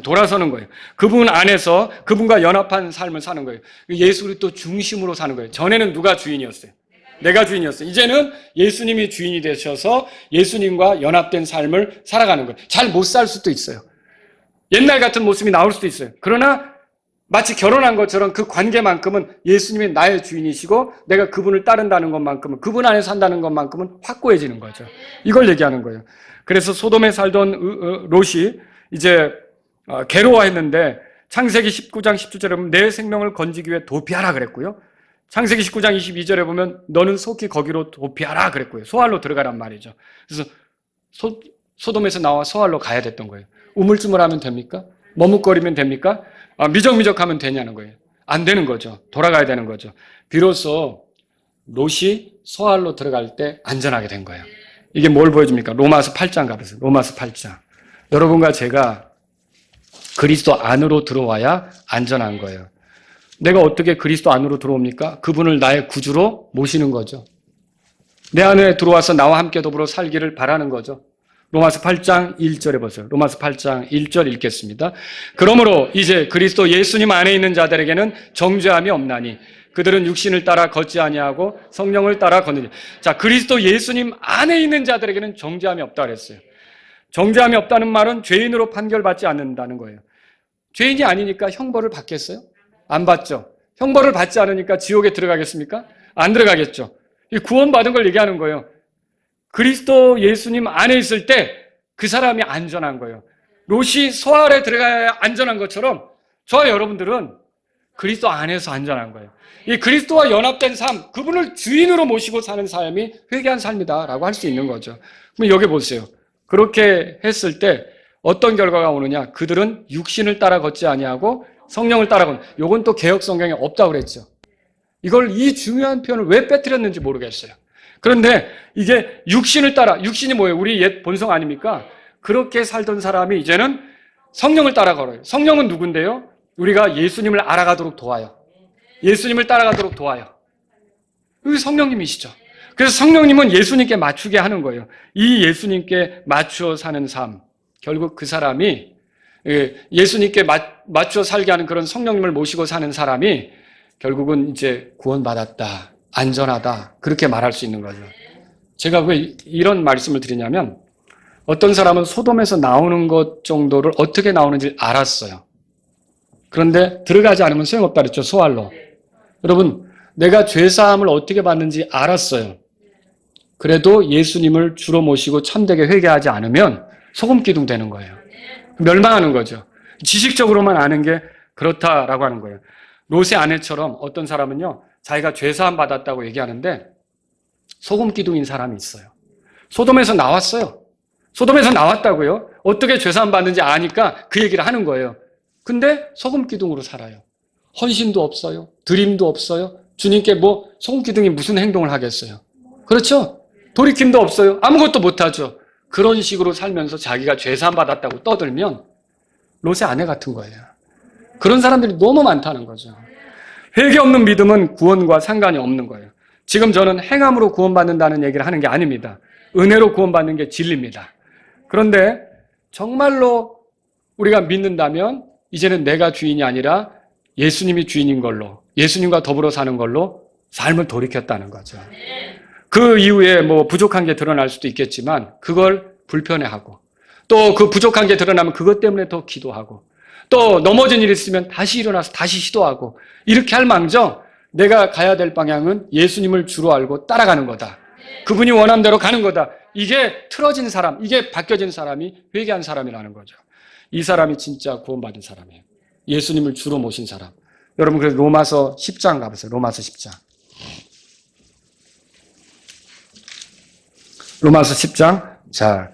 돌아서는 거예요. 그분 안에서 그분과 연합한 삶을 사는 거예요. 예수 그리스도 중심으로 사는 거예요. 전에는 누가 주인이었어요? 내가 주인이었어요. 이제는 예수님이 주인이 되셔서 예수님과 연합된 삶을 살아가는 거예요. 잘 못 살 수도 있어요. 옛날 같은 모습이 나올 수도 있어요. 그러나 마치 결혼한 것처럼 그 관계만큼은 예수님이 나의 주인이시고 내가 그분을 따른다는 것만큼은, 그분 안에 산다는 것만큼은 확고해지는 거죠. 이걸 얘기하는 거예요. 그래서 소돔에 살던 롯이 이제 괴로워했는데 창세기 19장 17절에 보면 내 생명을 건지기 위해 도피하라 그랬고요. 창세기 19장 22절에 보면 너는 속히 거기로 도피하라 그랬고요. 소알로 들어가란 말이죠. 그래서 소돔에서 나와 소알로 가야 됐던 거예요. 우물쭈물하면 됩니까? 머뭇거리면 됩니까? 미적미적하면 되냐는 거예요. 안 되는 거죠. 돌아가야 되는 거죠. 비로소 롯이 소알로 들어갈 때 안전하게 된 거예요. 이게 뭘 보여줍니까? 로마서 8장 가보세요. 로마서 8장. 여러분과 제가 그리스도 안으로 들어와야 안전한 거예요. 내가 어떻게 그리스도 안으로 들어옵니까? 그분을 나의 구주로 모시는 거죠. 내 안에 들어와서 나와 함께 더불어 살기를 바라는 거죠. 로마서 8장 1절에 보세요. 로마서 8장 1절 읽겠습니다. 그러므로 이제 그리스도 예수님 안에 있는 자들에게는 정죄함이 없나니 그들은 육신을 따라 걷지 아니하고 성령을 따라 걷느니. 자, 그리스도 예수님 안에 있는 자들에게는 정죄함이 없다 그랬어요. 정죄함이 없다는 말은 죄인으로 판결받지 않는다는 거예요. 죄인이 아니니까 형벌을 받겠어요? 안 받죠. 형벌을 받지 않으니까 지옥에 들어가겠습니까? 안 들어가겠죠. 이 구원받은 걸 얘기하는 거예요. 그리스도 예수님 안에 있을 때 그 사람이 안전한 거예요. 롯이 소 아래 들어가야 안전한 것처럼 저와 여러분들은 그리스도 안에서 안전한 거예요. 이 그리스도와 연합된 삶, 그분을 주인으로 모시고 사는 삶이 회개한 삶이다라고 할 수 있는 거죠. 그럼 여기 보세요. 그렇게 했을 때 어떤 결과가 오느냐? 그들은 육신을 따라 걷지 아니하고 성령을 따라 걷는. 요건 또 개역 성경에 없다고 그랬죠. 이걸 이 중요한 표현을 왜 빼뜨렸는지 모르겠어요. 그런데 이게 육신을 따라, 육신이 뭐예요? 우리 옛 본성 아닙니까? 그렇게 살던 사람이 이제는 성령을 따라 걸어요. 성령은 누군데요? 우리가 예수님을 알아가도록 도와요. 예수님을 따라가도록 도와요. 여기 성령님이시죠. 그래서 성령님은 예수님께 맞추게 하는 거예요. 이 예수님께 맞추어 사는 삶. 결국 그 사람이 예수님께 맞추어 살게 하는 그런 성령님을 모시고 사는 사람이 결국은 이제 구원받았다, 안전하다, 그렇게 말할 수 있는 거죠. 제가 왜 이런 말씀을 드리냐면 어떤 사람은 소돔에서 나오는 것 정도를 어떻게 나오는지 알았어요. 그런데 들어가지 않으면 소용없다 그랬죠, 소알로. 여러분, 내가 죄사함을 어떻게 받는지 알았어요. 그래도 예수님을 주로 모시고 참되게 회개하지 않으면 소금기둥 되는 거예요. 멸망하는 거죠. 지식적으로만 아는 게 그렇다라고 하는 거예요. 롯의 아내처럼 어떤 사람은요, 자기가 죄사함 받았다고 얘기하는데 소금기둥인 사람이 있어요. 소돔에서 나왔어요. 소돔에서 나왔다고요? 어떻게 죄사함 받는지 아니까 그 얘기를 하는 거예요. 근데 소금기둥으로 살아요. 헌신도 없어요. 드림도 없어요. 주님께 뭐 소금기둥이 무슨 행동을 하겠어요. 그렇죠? 돌이킴도 없어요. 아무것도 못하죠. 그런 식으로 살면서 자기가 죄사함 받았다고 떠들면 롯의 아내 같은 거예요. 그런 사람들이 너무 많다는 거죠. 회개 없는 믿음은 구원과 상관이 없는 거예요. 지금 저는 행함으로 구원받는다는 얘기를 하는 게 아닙니다. 은혜로 구원받는 게 진리입니다. 그런데 정말로 우리가 믿는다면 이제는 내가 주인이 아니라 예수님이 주인인 걸로, 예수님과 더불어 사는 걸로 삶을 돌이켰다는 거죠. 그 이후에 뭐 부족한 게 드러날 수도 있겠지만 그걸 불편해하고 또 그 부족한 게 드러나면 그것 때문에 더 기도하고 또 넘어진 일이 있으면 다시 일어나서 다시 시도하고 이렇게 할 망정 내가 가야 될 방향은 예수님을 주로 알고 따라가는 거다. 그분이 원하는 대로 가는 거다. 이게 틀어진 사람, 이게 바뀌어진 사람이 회개한 사람이라는 거죠. 이 사람이 진짜 구원받은 사람이에요. 예수님을 주로 모신 사람. 여러분 그래서 로마서 10장 가보세요. 로마서 10장. 로마서 10장. 자,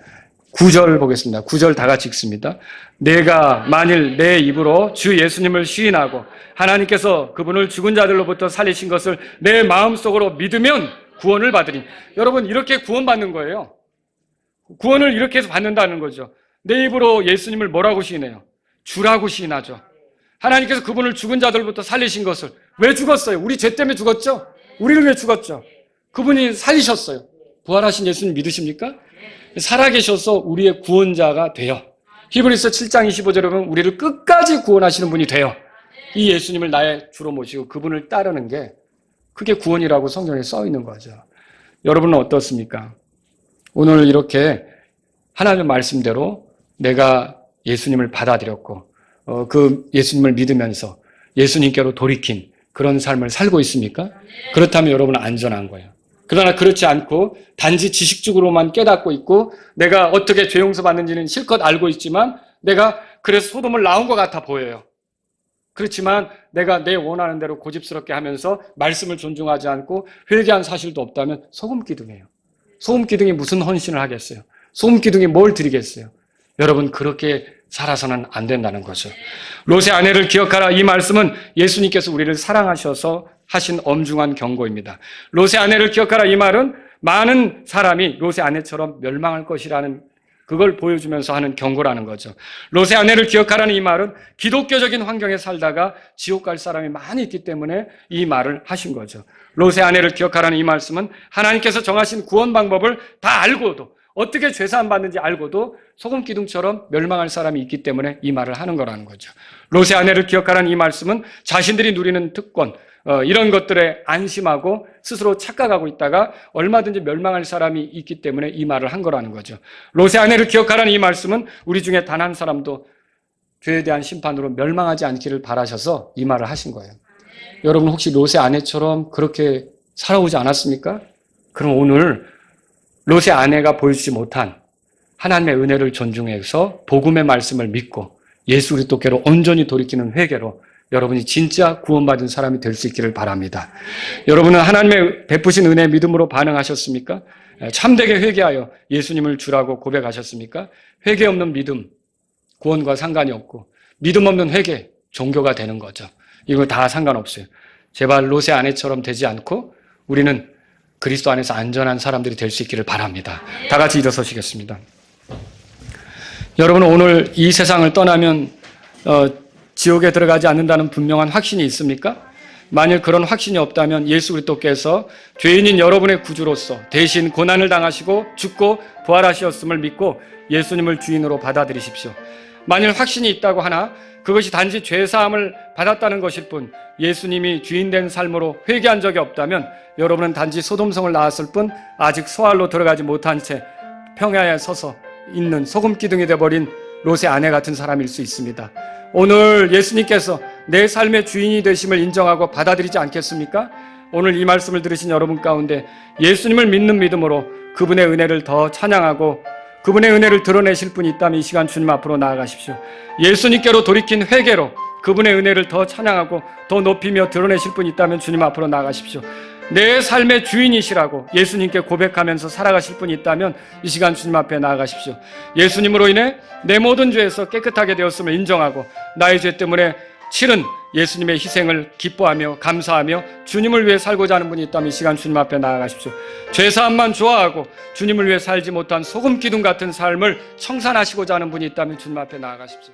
9절 보겠습니다. 9절 다 같이 읽습니다. 내가 만일 내 입으로 주 예수님을 시인하고 하나님께서 그분을 죽은 자들로부터 살리신 것을 내 마음속으로 믿으면 구원을 받으리. 여러분 이렇게 구원받는 거예요. 구원을 이렇게 해서 받는다는 거죠. 내 입으로 예수님을 뭐라고 시인해요? 주라고 시인하죠. 하나님께서 그분을 죽은 자들부터 살리신 것을. 왜 죽었어요? 우리 죄 때문에 죽었죠? 우리를 위해 죽었죠. 그분이 살리셨어요. 부활하신 예수님 믿으십니까? 살아계셔서 우리의 구원자가 돼요. 히브리서 7장 25절에 보면 우리를 끝까지 구원하시는 분이 돼요. 이 예수님을 나의 주로 모시고 그분을 따르는 게 그게 구원이라고 성경에 써 있는 거죠. 여러분은 어떻습니까? 오늘 이렇게 하나님의 말씀대로 내가 예수님을 받아들였고 그 예수님을 믿으면서 예수님께로 돌이킨 그런 삶을 살고 있습니까? 그렇다면 여러분은 안전한 거예요. 그러나 그렇지 않고 단지 지식적으로만 깨닫고 있고 내가 어떻게 죄 용서받는지는 실컷 알고 있지만 내가 그래서 소돔을 나온 것 같아 보여요. 그렇지만 내가 내 원하는 대로 고집스럽게 하면서 말씀을 존중하지 않고 회개한 사실도 없다면 소금기둥이에요. 소금기둥이 무슨 헌신을 하겠어요? 소금기둥이 뭘 드리겠어요? 여러분 그렇게 살아서는 안 된다는 거죠. 롯의 아내를 기억하라. 이 말씀은 예수님께서 우리를 사랑하셔서 하신 엄중한 경고입니다. 롯의 아내를 기억하라. 이 말은 많은 사람이 롯의 아내처럼 멸망할 것이라는 그걸 보여주면서 하는 경고라는 거죠. 롯의 아내를 기억하라는 이 말은 기독교적인 환경에 살다가 지옥 갈 사람이 많이 있기 때문에 이 말을 하신 거죠. 롯의 아내를 기억하라는 이 말씀은 하나님께서 정하신 구원 방법을 다 알고도 어떻게 죄사함 받는지 알고도 소금기둥처럼 멸망할 사람이 있기 때문에 이 말을 하는 거라는 거죠. 롯의 아내를 기억하라는 이 말씀은 자신들이 누리는 특권, 이런 것들에 안심하고 스스로 착각하고 있다가 얼마든지 멸망할 사람이 있기 때문에 이 말을 한 거라는 거죠. 롯의 아내를 기억하라는 이 말씀은 우리 중에 단 한 사람도 죄에 대한 심판으로 멸망하지 않기를 바라셔서 이 말을 하신 거예요. 여러분 혹시 롯의 아내처럼 그렇게 살아오지 않았습니까? 그럼 오늘 롯의 아내가 보여주지 못한 하나님의 은혜를 존중해서 복음의 말씀을 믿고 예수 그리스도께로 온전히 돌이키는 회개로 여러분이 진짜 구원받은 사람이 될 수 있기를 바랍니다. 여러분은 하나님의 베푸신 은혜의 믿음으로 반응하셨습니까? 참되게 회개하여 예수님을 주라고 고백하셨습니까? 회개 없는 믿음, 구원과 상관이 없고 믿음 없는 회개, 종교가 되는 거죠. 이거 다 상관없어요. 제발 롯의 아내처럼 되지 않고 우리는 그리스도 안에서 안전한 사람들이 될 수 있기를 바랍니다. 다 같이 일어서시겠습니다. 여러분 오늘 이 세상을 떠나면 지옥에 들어가지 않는다는 분명한 확신이 있습니까? 만일 그런 확신이 없다면 예수 그리스도께서 죄인인 여러분의 구주로서 대신 고난을 당하시고 죽고 부활하셨음을 믿고 예수님을 주인으로 받아들이십시오. 만일 확신이 있다고 하나 그것이 단지 죄사함을 받았다는 것일 뿐 예수님이 주인된 삶으로 회개한 적이 없다면 여러분은 단지 소돔성을 낳았을 뿐 아직 소알로 들어가지 못한 채 평야에 서서 있는 소금기둥이 되어버린 롯의 아내 같은 사람일 수 있습니다. 오늘 예수님께서 내 삶의 주인이 되심을 인정하고 받아들이지 않겠습니까? 오늘 이 말씀을 들으신 여러분 가운데 예수님을 믿는 믿음으로 그분의 은혜를 더 찬양하고 그분의 은혜를 드러내실 분이 있다면 이 시간 주님 앞으로 나아가십시오. 예수님께로 돌이킨 회개로 그분의 은혜를 더 찬양하고 더 높이며 드러내실 분이 있다면 주님 앞으로 나아가십시오. 내 삶의 주인이시라고 예수님께 고백하면서 살아가실 분이 있다면 이 시간 주님 앞에 나아가십시오. 예수님으로 인해 내 모든 죄에서 깨끗하게 되었음을 인정하고 나의 죄 때문에 치른 예수님의 희생을 기뻐하며 감사하며 주님을 위해 살고자 하는 분이 있다면 이 시간 주님 앞에 나아가십시오. 죄사함만 좋아하고 주님을 위해 살지 못한 소금 기둥 같은 삶을 청산하시고자 하는 분이 있다면 주님 앞에 나아가십시오.